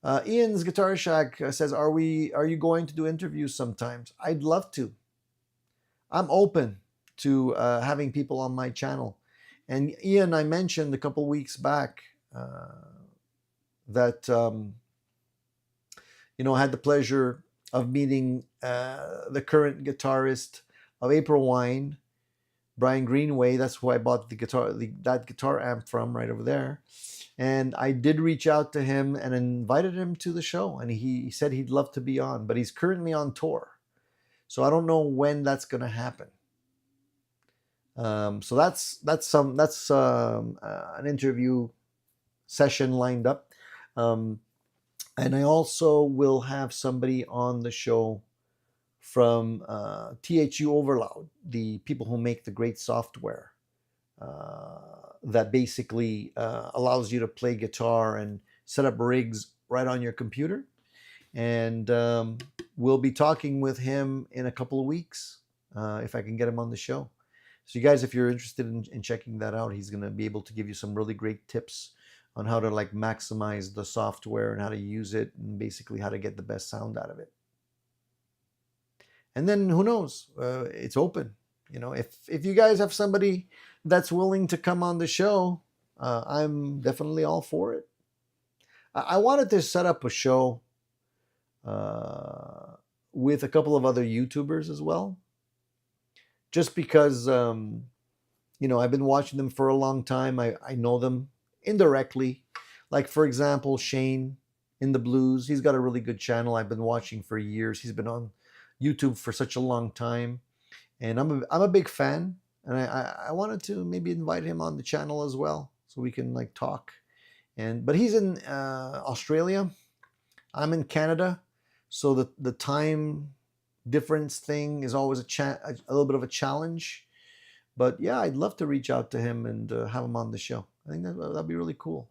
Speaker 1: Ian's Guitar Shack says, are you going to do interviews sometimes? I'd love to. I'm open to having people on my channel. And Ian, I mentioned a couple weeks back that I had the pleasure of meeting the current guitarist of April Wine, Brian Greenway. That's who I bought that guitar amp from, right over there. And I did reach out to him and invited him to the show, and he said he'd love to be on, but he's currently on tour, so I don't know when that's going to happen. So that's an interview session lined up. And I also will have somebody on the show from THU Overloud, the people who make the great software that basically allows you to play guitar and set up rigs right on your computer. And we'll be talking with him in a couple of weeks if I can get him on the show. So you guys, if you're interested in checking that out, he's going to be able to give you some really great tips on how to like maximize the software and how to use it and basically how to get the best sound out of it. And then who knows, it's open. If you guys have somebody that's willing to come on the show, I'm definitely all for it. I wanted to set up a show with a couple of other YouTubers as well, just because I've been watching them for a long time. I know them indirectly. Like, for example, Shane in the Blues. He's got a really good channel I've been watching for years. He's been on YouTube for such a long time, and I'm a big fan. And I wanted to maybe invite him on the channel as well, so we can like talk. But he's in Australia. I'm in Canada, so the time difference thing is always a little bit of a challenge. But yeah, I'd love to reach out to him and have him on the show. I think that'd be really cool.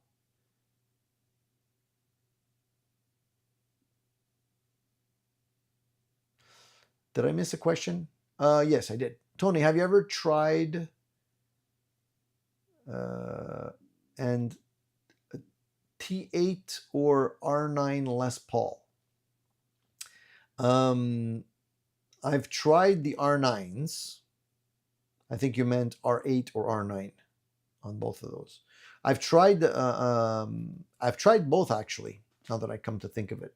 Speaker 1: Did I miss a question? Yes, I did. Tony, have you ever tried and T8 or R9 Les Paul? I've tried the R9s. I think you meant R8 or R9 on both of those. I've tried both, actually, now that I come to think of it.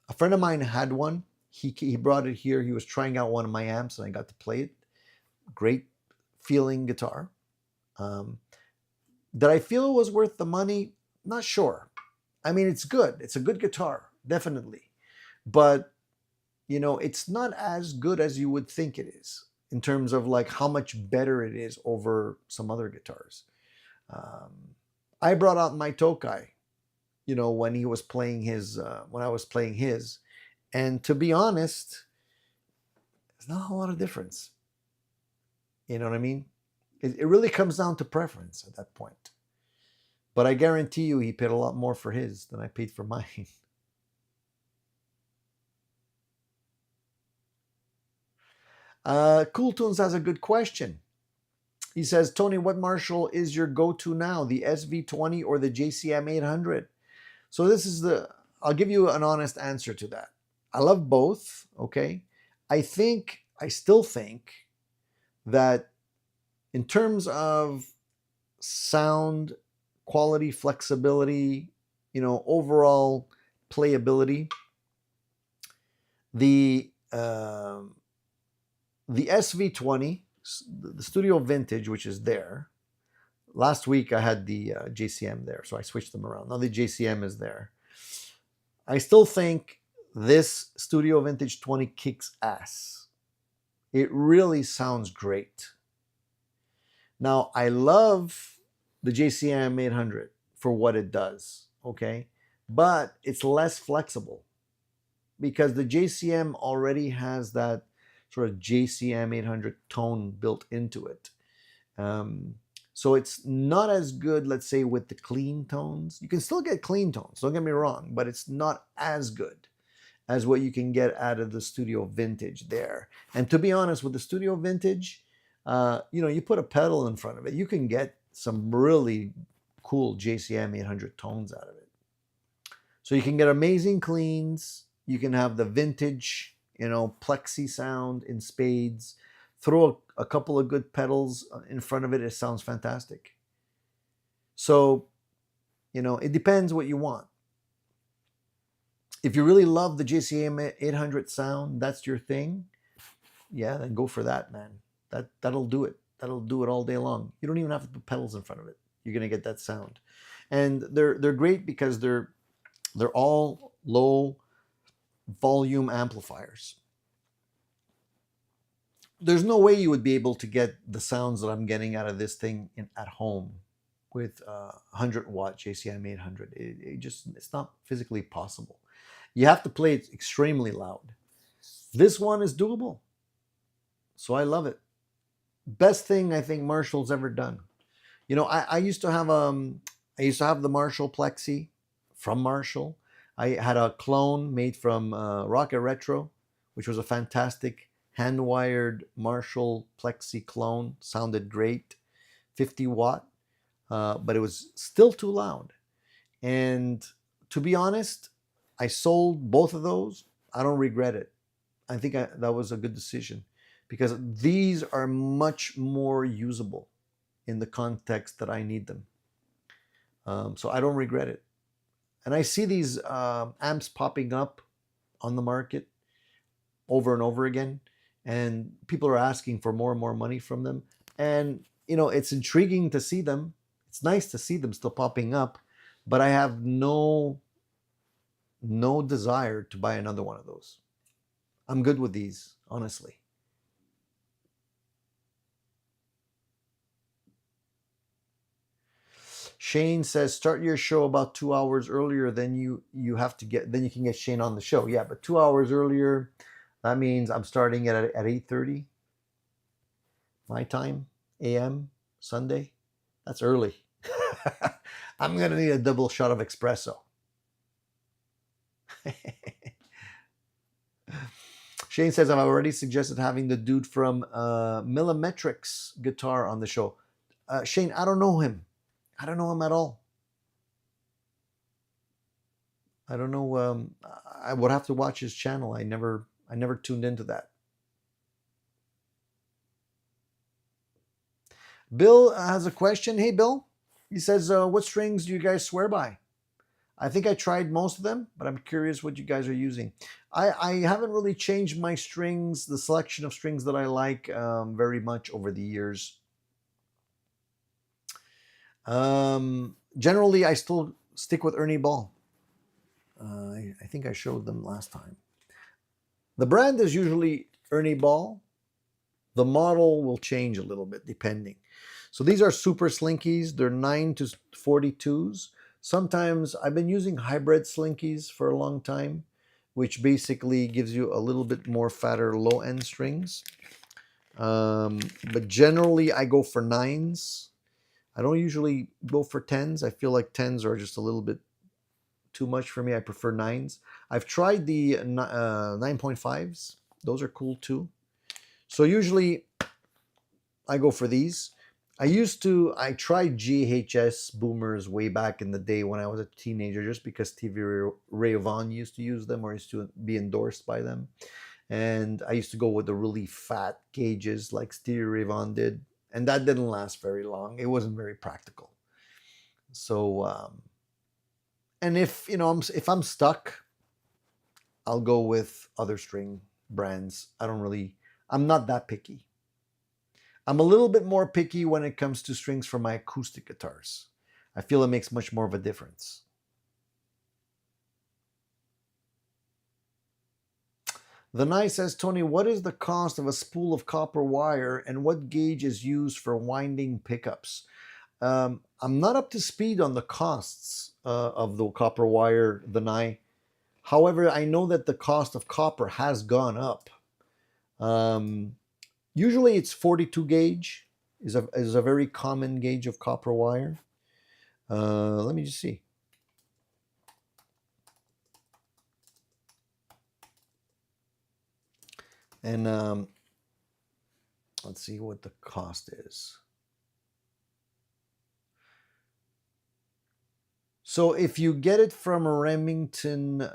Speaker 1: A friend of mine had one. He brought it here. He was trying out one of my amps, and I got to play it. Great feeling guitar. Did I feel it was worth the money? Not sure. I mean, it's good. It's a good guitar, definitely. But, it's not as good as you would think it is in terms of like how much better it is over some other guitars. I brought out my Tokai, when he was playing his, when I was playing his, and to be honest, there's not a lot of difference. You know what I mean? It really comes down to preference at that point. But I guarantee you, he paid a lot more for his than I paid for mine. Cool Tunes has a good question. He says, Tony, what Marshall is your go-to now, the SV20 or the JCM 800? So I'll give you an honest answer to that. I love both, okay? I still think that in terms of sound, quality, flexibility, overall playability, the SV20, the Studio Vintage, which is there. Last week I had the JCM there, so I switched them around. Now the JCM is there. I still think this Studio Vintage 20 kicks ass. It really sounds great. Now I love the JCM 800 for what it does, okay? But it's less flexible because the JCM already has that sort of JCM 800 tone built into it. So it's not as good, let's say, with the clean tones. You can still get clean tones, don't get me wrong, but it's not as good as what you can get out of the Studio Vintage there. And to be honest, with the Studio Vintage, you put a pedal in front of it, you can get some really cool JCM 800 tones out of it. So you can get amazing cleans, you can have the vintage, plexi sound in spades. Throw a couple of good pedals in front of it, it sounds fantastic. So, it depends what you want. If you really love the JCM 800 sound, that's your thing, yeah, then go for that, man. That'll do it. That'll do it all day long. You don't even have to put pedals in front of it. You're gonna get that sound. And they're great because they're all low volume amplifiers. There's no way you would be able to get the sounds that I'm getting out of this thing at home with 100 watt JCM 800. It's not physically possible. You have to play it extremely loud. This one is doable, so I love it. Best thing I think Marshall's ever done. I used to have the Marshall Plexi from Marshall. I had a clone made from Rocket Retro, which was a fantastic hand-wired Marshall Plexi clone. Sounded great, 50 watt, but it was still too loud. And to be honest, I sold both of those. I don't regret it. I think that was a good decision because these are much more usable in the context that I need them. So I don't regret it. And I see these amps popping up on the market over and over again. And people are asking for more and more money from them. And, it's intriguing to see them. It's nice to see them still popping up. But I have no desire to buy another one of those. I'm good with these, honestly. Shane says, start your show about 2 hours earlier than you can get Shane on the show. Yeah, but 2 hours earlier, that means I'm starting at 8:30 my time, AM, Sunday. That's early. I'm going to need a double shot of espresso. Shane says, I've already suggested having the dude from Millimetrics Guitar on the show. Shane, I don't know him. I don't know him at all. I don't know. I would have to watch his channel. I never tuned into that. Bill has a question. Hey, Bill. He says, what strings do you guys swear by? I think I tried most of them, but I'm curious what you guys are using. I haven't really changed my strings, the selection of strings that I like very much over the years. Generally, I still stick with Ernie Ball. I think I showed them last time. The brand is usually Ernie Ball. The model will change a little bit depending. So these are super slinkies. They're 9 to 42s. Sometimes I've been using hybrid slinkies for a long time, which basically gives you a little bit more fatter low end strings. But generally I go for 9s. I don't usually go for 10s. I feel like 10s are just a little bit too much for me. I prefer 9s. I've tried the 9.5s. Those are cool too. So usually I go for these. I tried GHS boomers way back in the day when I was a teenager, just because TV Ray Vaughan used to use them or used to be endorsed by them. And I used to go with the really fat gauges like Stevie Ray Vaughan did. And that didn't last very long. It wasn't very practical. So, and if, if I'm stuck, I'll go with other string brands. I'm not that picky. I'm a little bit more picky when it comes to strings for my acoustic guitars. I feel it makes much more of a difference. The Nye says, Tony, what is the cost of a spool of copper wire and what gauge is used for winding pickups? I'm not up to speed on the costs of the copper wire, the Nye. However, I know that the cost of copper has gone up. Usually it's 42 gauge is a very common gauge of copper wire. Let me just see. And let's see what the cost is. So if you get it from Remington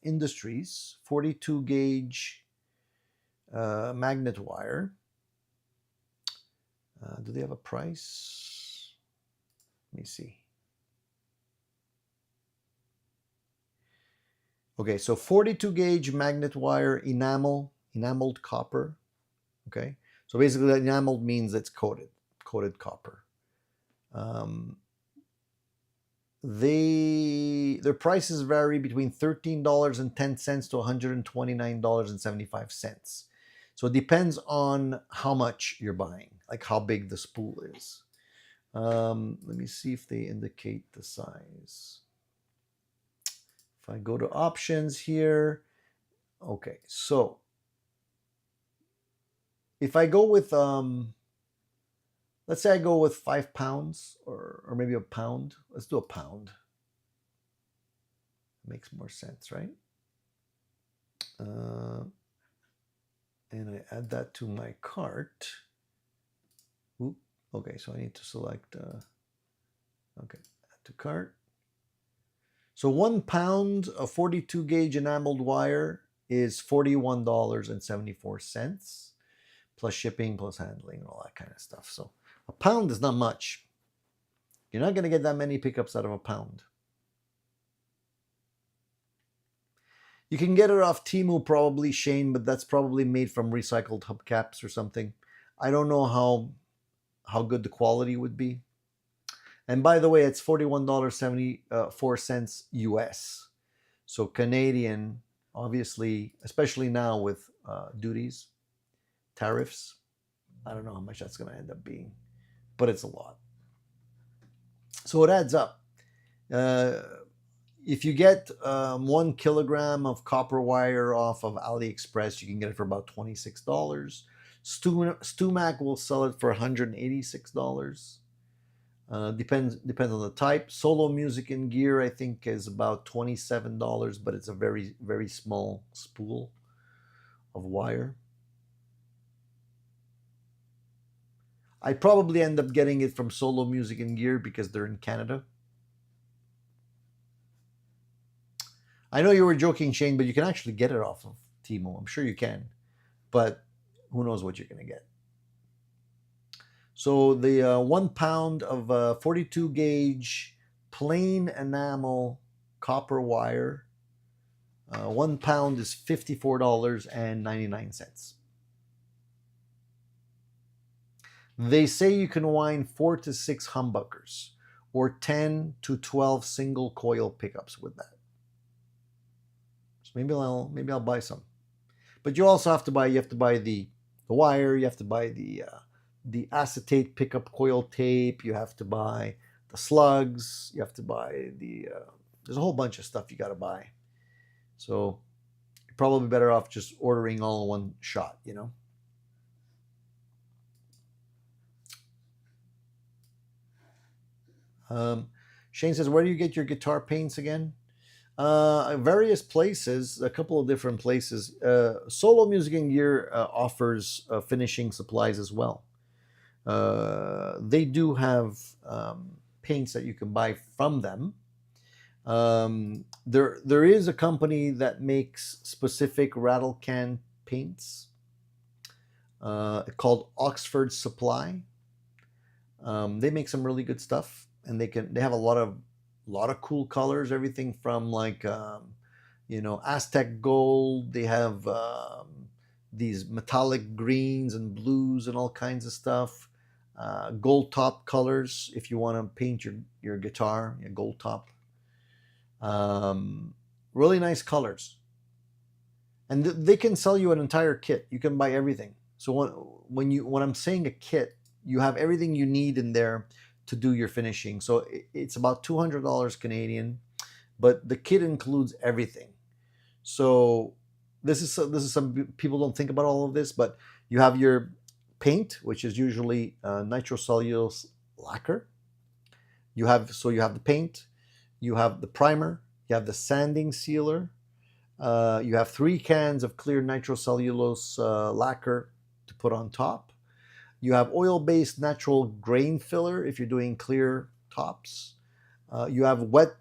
Speaker 1: Industries, 42 gauge magnet wire. Do they have a price? Let me see. Okay, so 42 gauge magnet wire, enameled copper. Okay, so basically enameled means it's coated copper. Their prices vary between $13.10 to $129.75. So it depends on how much you're buying, like how big the spool is. Let me see if they indicate the size. If I go to options here, okay, so if I go with, let's say I go with 5 pounds or maybe a pound. Let's do a pound. Makes more sense, right? And I add that to my cart. Oop. Okay, so I need to select, okay, add to cart. So 1 pound of 42 gauge enameled wire is $41.74, plus shipping, plus handling, and all that kind of stuff. So a pound is not much. You're not going to get that many pickups out of a pound. You can get it off Temu probably, Shane, but that's probably made from recycled hubcaps or something. I don't know how good the quality would be. And by the way, it's $41.74 US. So Canadian, obviously, especially now with duties, tariffs, I don't know how much that's going to end up being, but it's a lot. So it adds up. If you get 1 kilogram of copper wire off of AliExpress, you can get it for about $26. StewMac will sell it for $186. Depends on the type. Solo Music and Gear, I think, is about $27, but it's a very, very small spool of wire. I'd probably end up getting it from Solo Music and Gear because they're in Canada. I know you were joking, Shane, but you can actually get it off of Temu. I'm sure you can, but who knows what you're going to get. So the 1 pound of 42 gauge plain enamel copper wire, 1 pound is $54.99. They say you can wind 4 to 6 humbuckers or 10 to 12 single coil pickups with that. So maybe I'll buy some. But you also have to buy the wire, you have to buy the acetate pickup coil tape, you have to buy the slugs, you have to buy there's a whole bunch of stuff you got to buy. So you're probably better off just ordering all in one shot, you know. Shane says, where do you get your guitar paints again? Various places, a couple of different places. Solo Music and Gear offers finishing supplies as well. They do have paints that you can buy from them. There is a company that makes specific rattle can paints called Oxford Supply. They make some really good stuff, and they have a lot of cool colors. Everything from like Aztec gold. They have these metallic greens and blues and all kinds of stuff. Gold top colors if you want to paint your guitar, gold top. Really nice colors, and they can sell you an entire kit. You can buy everything. So when I'm saying a kit, you have everything you need in there to do your finishing. So it's about $200 Canadian, but the kit includes everything. So this is some people don't think about all of this, but you have your paint, which is usually nitrocellulose lacquer. You have the paint, you have the primer, you have the sanding sealer, you have 3 cans of clear nitrocellulose lacquer to put on top. You have oil-based natural grain filler if you're doing clear tops. You have wet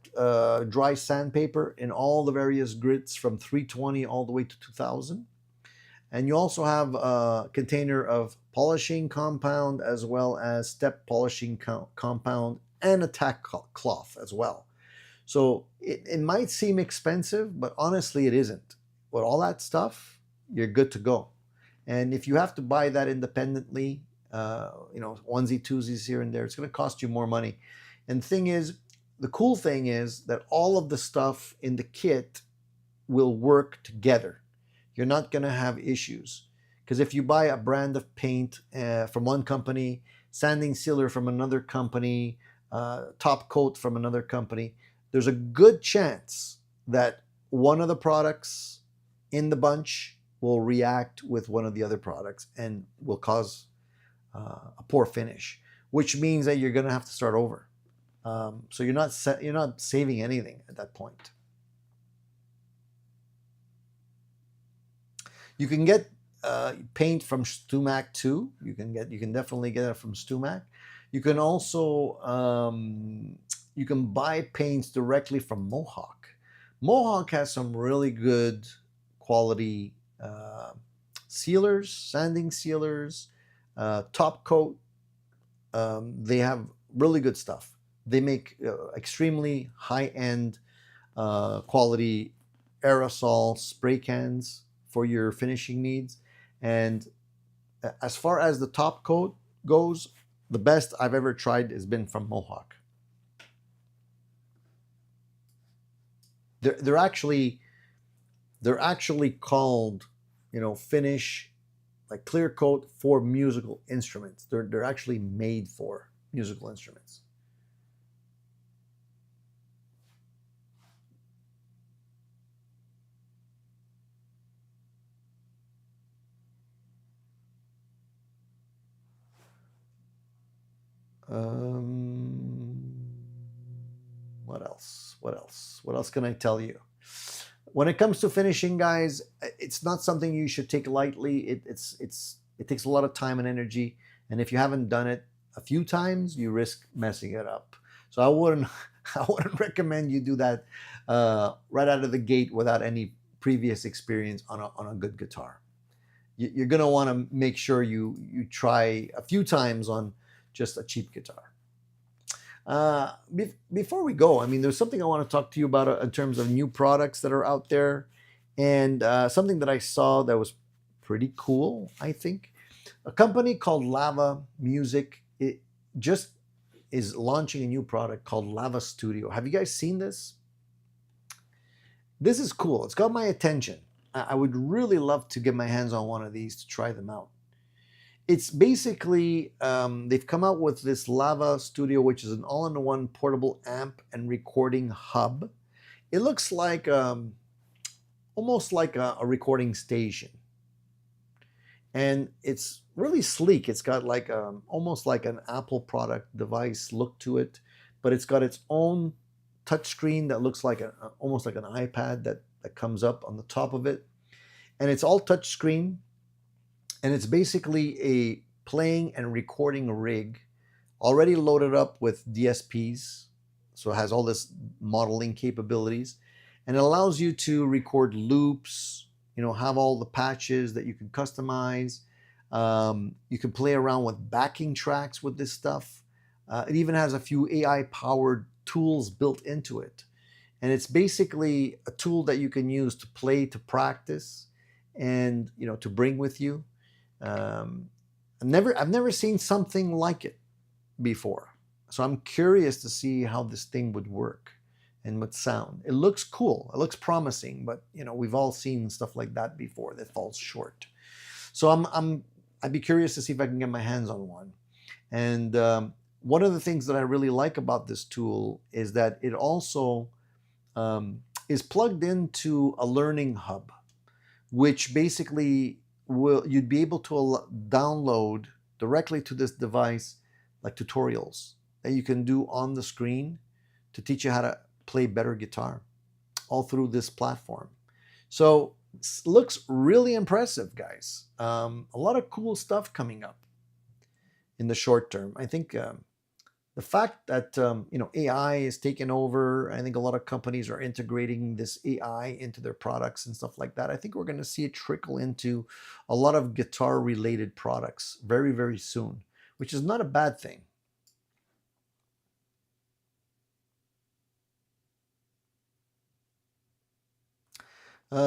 Speaker 1: dry sandpaper in all the various grits from 320 all the way to 2000. And you also have a container of polishing compound as well as step polishing compound and a tack cloth as well. So it might seem expensive, but honestly it isn't. With all that stuff, you're good to go. And if you have to buy that independently, onesie twosies here and there, it's going to cost you more money. And the cool thing is that all of the stuff in the kit will work together. You're not going to have issues. Because if you buy a brand of paint from one company, sanding sealer from another company, top coat from another company, there's a good chance that one of the products in the bunch will react with one of the other products and will cause a poor finish, which means that you're going to have to start over. So you're not saving anything at that point. You can get paint from StewMac too. You can definitely get it from StewMac. You can also you can buy paints directly from Mohawk. Mohawk has some really good quality sealers, sanding sealers, top coat. They have really good stuff. They make extremely high-end quality aerosol spray cans for your finishing needs. And as far as the top coat goes, the best I've ever tried has been from Mohawk. They're actually called, finish, like clear coat for musical instruments. They're actually made for musical instruments. What else? What else can I tell you? When it comes to finishing, guys, it's not something you should take lightly. It takes a lot of time and energy, and if you haven't done it a few times, you risk messing it up. So I wouldn't recommend you do that right out of the gate without any previous experience on a good guitar. You're gonna want to make sure you try a few times on just a cheap guitar. Before we go, there's something I want to talk to you about in terms of new products that are out there, and something that I saw that was pretty cool, I think. A company called Lava Music, it just is launching a new product called Lava Studio. Have you guys seen this? This is cool. It's got my attention. I would really love to get my hands on one of these to try them out. It's basically, they've come out with this Lava Studio, which is an all-in-one portable amp and recording hub. It looks like almost like a recording station. And it's really sleek. It's got like almost like an Apple product device look to it, but it's got its own touchscreen that looks like almost like an iPad that comes up on the top of it. And it's all touchscreen. And it's basically a playing and recording rig already loaded up with DSPs. So it has all this modeling capabilities. And it allows you to record loops, have all the patches that you can customize. You can play around with backing tracks with this stuff. It even has a few AI-powered tools built into it. And it's basically a tool that you can use to play, to practice, and to bring with you. I've never seen something like it before. So I'm curious to see how this thing would work and what sound. It looks cool. It looks promising, but we've all seen stuff like that before that falls short. So I'd be curious to see if I can get my hands on one. And one of the things that I really like about this tool is that it also is plugged into a learning hub, which basically you'd be able to download directly to this device like tutorials that you can do on the screen to teach you how to play better guitar all through this platform. So it looks really impressive, guys. A lot of cool stuff coming up in the short term. I think the fact that AI is taking over, I think a lot of companies are integrating this AI into their products and stuff like that. I think we're going to see it trickle into a lot of guitar-related products very, very soon, which is not a bad thing.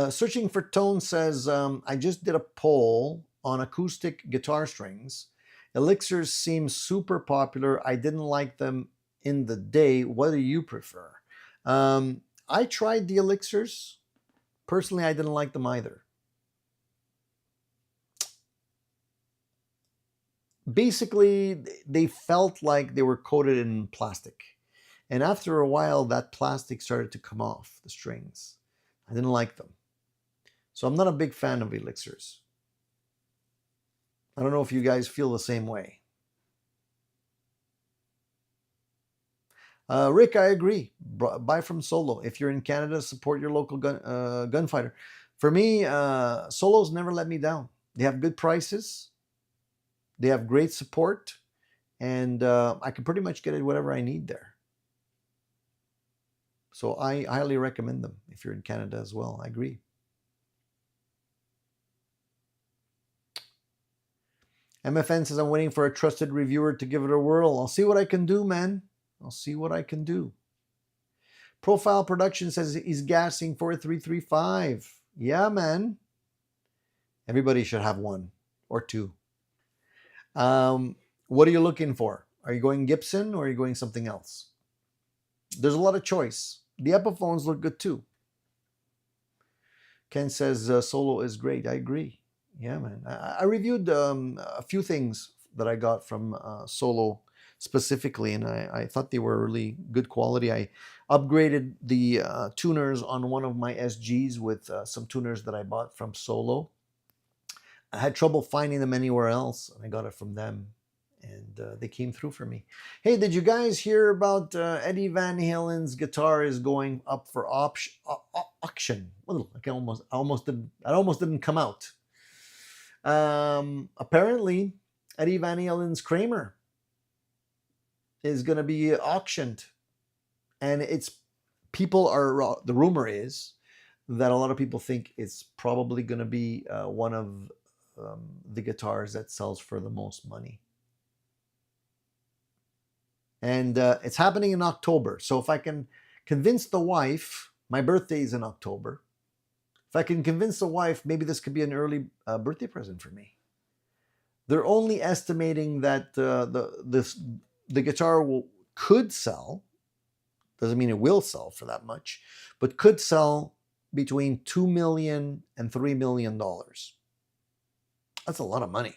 Speaker 1: Searching for Tone says, I just did a poll on acoustic guitar strings. Elixirs seem super popular. I didn't like them in the day. What do you prefer? I tried the Elixirs. Personally, I didn't like them either. Basically, they felt like they were coated in plastic. And after a while, that plastic started to come off the strings. I didn't like them. So I'm not a big fan of Elixirs. I don't know if you guys feel the same way. Rick, I agree. Buy from Solo. If you're in Canada, support your local gunfighter. For me, Solo's never let me down. They have good prices. They have great support. And I can pretty much get whatever I need there. So I highly recommend them if you're in Canada as well. I agree. MFN says, I'm waiting for a trusted reviewer to give it a whirl. I'll see what I can do, man. I'll see what I can do. Profile Production says he's gassing for a 335. Yeah, man. Everybody should have one or two. What are you looking for? Are you going Gibson or are you going something else? There's a lot of choice. The Epiphones look good too. Ken says Solo is great. I agree. Yeah, man. I reviewed a few things that I got from Solo specifically, and I thought they were really good quality. I upgraded the tuners on one of my SGs with some tuners that I bought from Solo. I had trouble finding them anywhere else, and I got it from them, and they came through for me. Hey, did you guys hear about Eddie Van Halen's guitar is going up for auction? Well, I almost didn't come out. Apparently, Eddie Van Halen's Kramer is going to be auctioned, and the rumor is that a lot of people think it's probably going to be one of the guitars that sells for the most money. And it's happening in October. So if I can convince the wife, my birthday is in October. If I can convince the wife, maybe this could be an early birthday present for me. They're only estimating that the guitar could sell. Doesn't mean it will sell for that much, but could sell between $2 million and $3 million. That's a lot of money.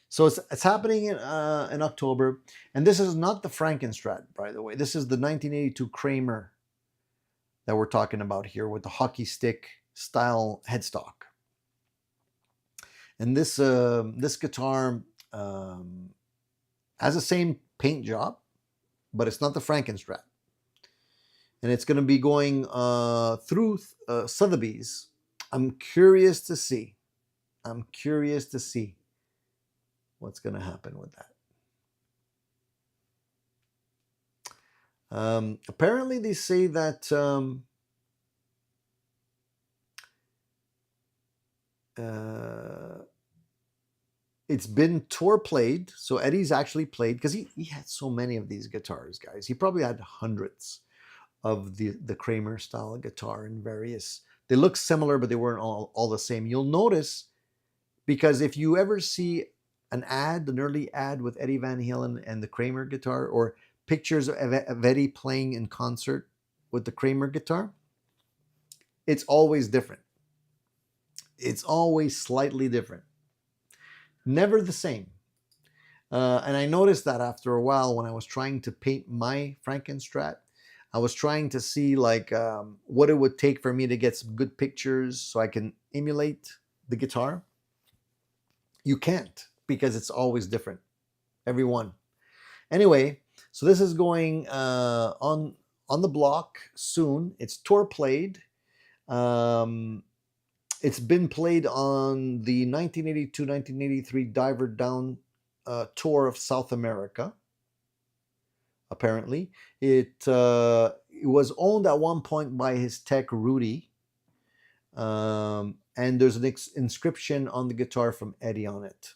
Speaker 1: So it's happening in October, and this is not the Frankenstrat, by the way. This is the 1982 Kramer that we're talking about here with the hockey stick style headstock. And this guitar has the same paint job, but it's not the Frankenstrat. And it's going to be going through Sotheby's. I'm curious to see what's going to happen with that. Apparently, they say that it's been tour played. So Eddie's actually played, because he had so many of these guitars, guys. He probably had hundreds of the Kramer style guitar in various. They look similar, but they weren't all the same. You'll notice, because if you ever see an early ad with Eddie Van Halen and the Kramer guitar, or pictures of Eddie playing in concert with the Kramer guitar, it's always different. It's always slightly different. Never the same. And I noticed that after a while when I was trying to paint my Frankenstrat. I was trying to see like what it would take for me to get some good pictures so I can emulate the guitar. You can't, because it's always different. Every one. Anyway, so this is going on the block soon. It's tour played. It's been played on the 1982-1983 Diver Down tour of South America. Apparently, it was owned at one point by his tech Rudy, and there's an inscription on the guitar from Eddie on it.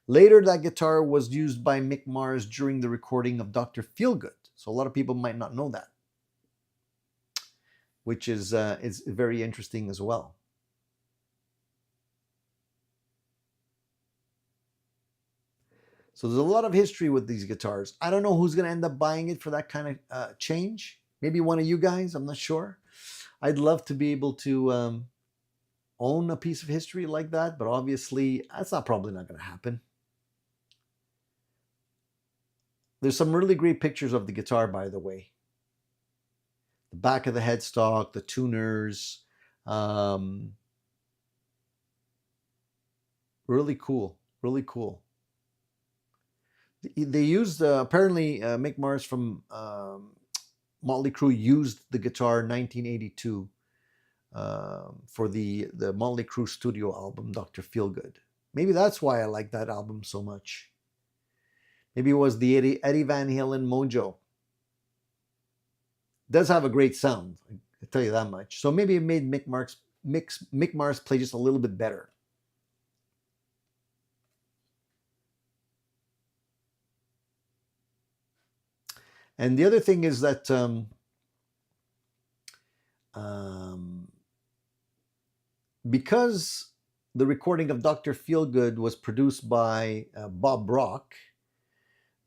Speaker 1: Later, that guitar was used by Mick Mars during the recording of Dr. Feelgood, so a lot of people might not know that, which is very interesting as well. So there's a lot of history with these guitars. I don't know who's going to end up buying it for that kind of change. Maybe one of you guys, I'm not sure. I'd love to be able to own a piece of history like that, but obviously that's probably not going to happen. There's some really great pictures of the guitar, by the way. The back of the headstock, the tuners. Really cool, really cool. They used, apparently, Mick Mars from Motley Crue used the guitar 1982 for the Motley Crue studio album, Dr. Feelgood. Maybe that's why I like that album so much. Maybe it was the Eddie Van Halen mojo. It does have a great sound, I tell you that much. So maybe it made Mick Mars play just a little bit better. And the other thing is that because the recording of Dr. Feelgood was produced by Bob Rock,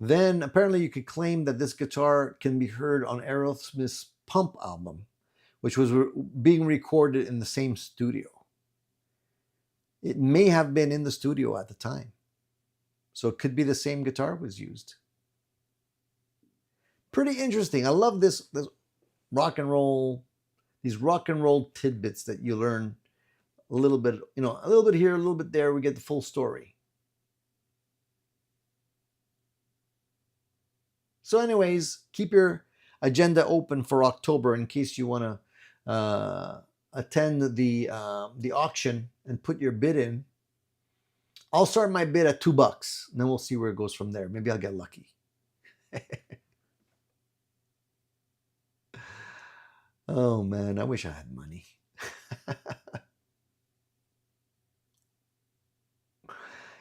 Speaker 1: then apparently you could claim that this guitar can be heard on Aerosmith's Pump album, which was being recorded in the same studio. It may have been in the studio at the time. So it could be the same guitar was used. Pretty interesting. I love this rock and roll, these rock and roll tidbits that you learn a little bit, a little bit here, a little bit there. We get the full story. So anyways, keep your agenda open for October in case you want to attend the auction and put your bid in. I'll start my bid at $2, and then we'll see where it goes from there. Maybe I'll get lucky. Oh man, I wish I had money.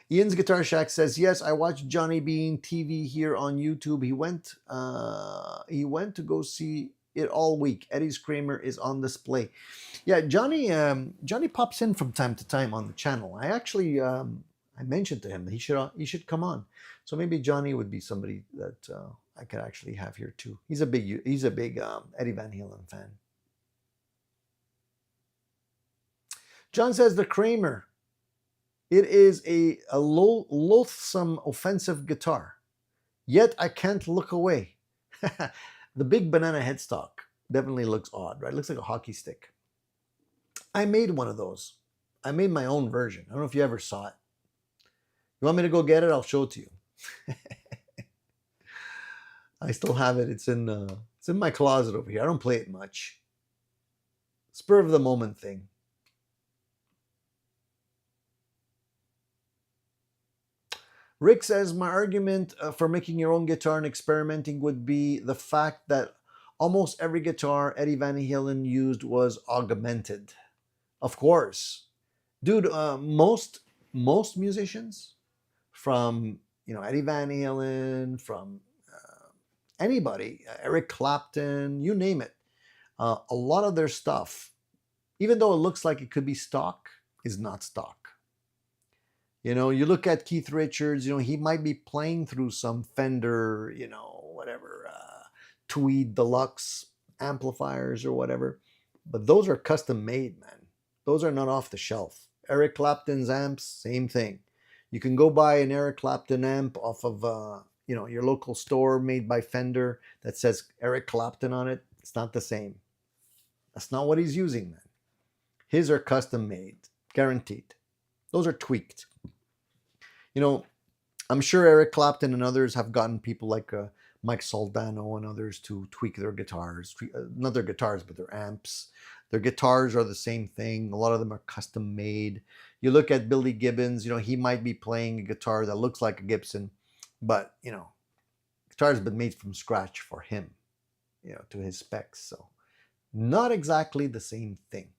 Speaker 1: Ian's Guitar Shack says, yes, I watched Johnny Bean TV here on YouTube. He went to go see it all week. Eddie's Kramer is on display. Yeah, Johnny pops in from time to time on the channel. I actually I mentioned to him that he should come on. So maybe Johnny would be somebody that I could actually have here too. He's a big Eddie Van Halen fan. John says the Kramer. It is a loathsome, offensive guitar. Yet I can't look away. The big banana headstock definitely looks odd, right? It looks like a hockey stick. I made one of those. I made my own version. I don't know if you ever saw it. You want me to go get it? I'll show it to you. I still have it. It's in my closet over here. I don't play it much. Spur of the moment thing. Rick says, my argument for making your own guitar and experimenting would be the fact that almost every guitar Eddie Van Halen used was augmented. Of course. Dude, most musicians, from Eddie Van Halen, from anybody, Eric Clapton, you name it, a lot of their stuff, even though it looks like it could be stock, is not stock. You look at Keith Richards, he might be playing through some Fender, whatever, Tweed Deluxe amplifiers or whatever, but those are custom made, man. Those are not off the shelf. Eric Clapton's amps, same thing. You can go buy an Eric Clapton amp off of your local store made by Fender that says Eric Clapton on it. It's not the same. That's not what he's using, man. His are custom made, guaranteed. Those are tweaked. I'm sure Eric Clapton and others have gotten people like Mike Soldano and others to tweak their guitars, not their guitars, but their amps. Their guitars are the same thing. A lot of them are custom made. You look at Billy Gibbons, he might be playing a guitar that looks like a Gibson, but, guitar has been made from scratch for him, to his specs. So not exactly the same thing.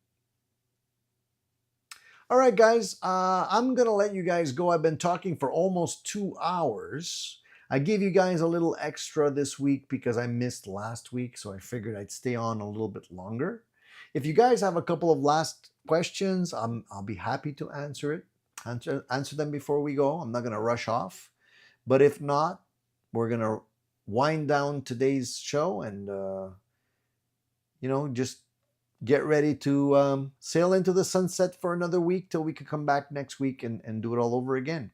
Speaker 1: All right, guys, I'm going to let you guys go. I've been talking for almost 2 hours. I gave you guys a little extra this week because I missed last week, so I figured I'd stay on a little bit longer. If you guys have a couple of last questions, I'll be happy to answer them before we go. I'm not going to rush off. But if not, we're going to wind down today's show and, just get ready to sail into the sunset for another week till we can come back next week and do it all over again.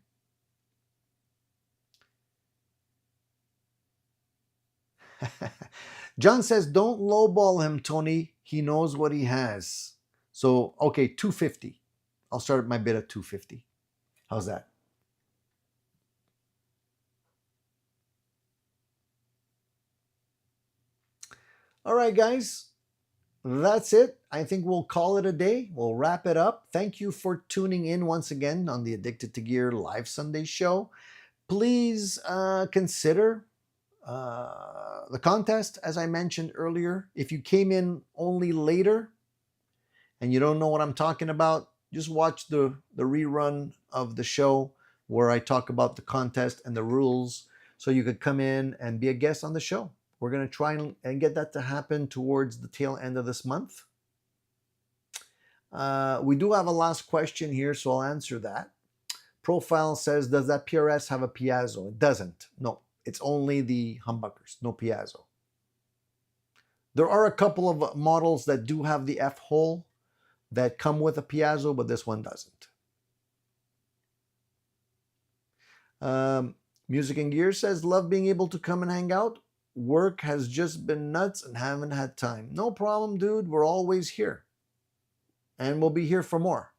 Speaker 1: John says, don't lowball him, Tony. He knows what he has. So, okay, 250. I'll start my bid at 250. How's that? All right, guys. That's it. I think we'll call it a day. We'll wrap it up. Thank you for tuning in once again on the Addicted to Gear live Sunday show. Please consider the contest, as I mentioned earlier. If you came in only later and you don't know what I'm talking about, just watch the rerun of the show where I talk about the contest and the rules so you could come in and be a guest on the show. We're going to try and get that to happen towards the tail end of this month. We do have a last question here, so I'll answer that. Profile says, does that PRS have a piezo? It doesn't. No, it's only the humbuckers, no piezo. There are a couple of models that do have the F-hole that come with a piezo, but this one doesn't. Music and Gear says, love being able to come and hang out. Work has just been nuts and haven't had time. No problem, dude. We're always here. And we'll be here for more.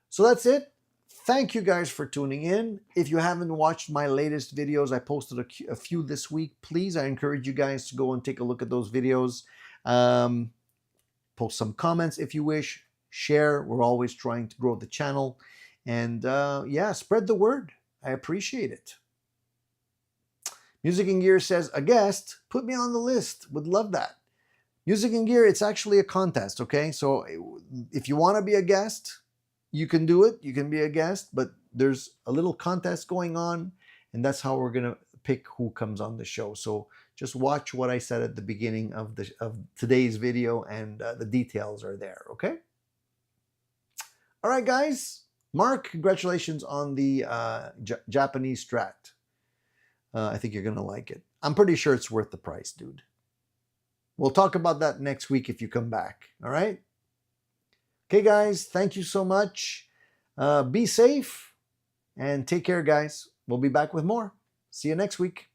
Speaker 1: So that's it. Thank you guys for tuning in. If you haven't watched my latest videos, I posted a few this week. Please, I encourage you guys to go and take a look at those videos. Post some comments if you wish. Share. We're always trying to grow the channel. And yeah, spread the word. I appreciate it. Music and Gear says, a guest, put me on the list. Would love that. Music and Gear, it's actually a contest, okay? So if you want to be a guest, you can do it. You can be a guest, but there's a little contest going on, and that's how we're going to pick who comes on the show. So just watch what I said at the beginning of today's video, and the details are there, okay? All right, guys. Mark, congratulations on the Japanese Strat. I think you're going to like it. I'm pretty sure it's worth the price, dude. We'll talk about that next week if you come back. All right? Okay, guys, thank you so much. Be safe and take care, guys. We'll be back with more. See you next week.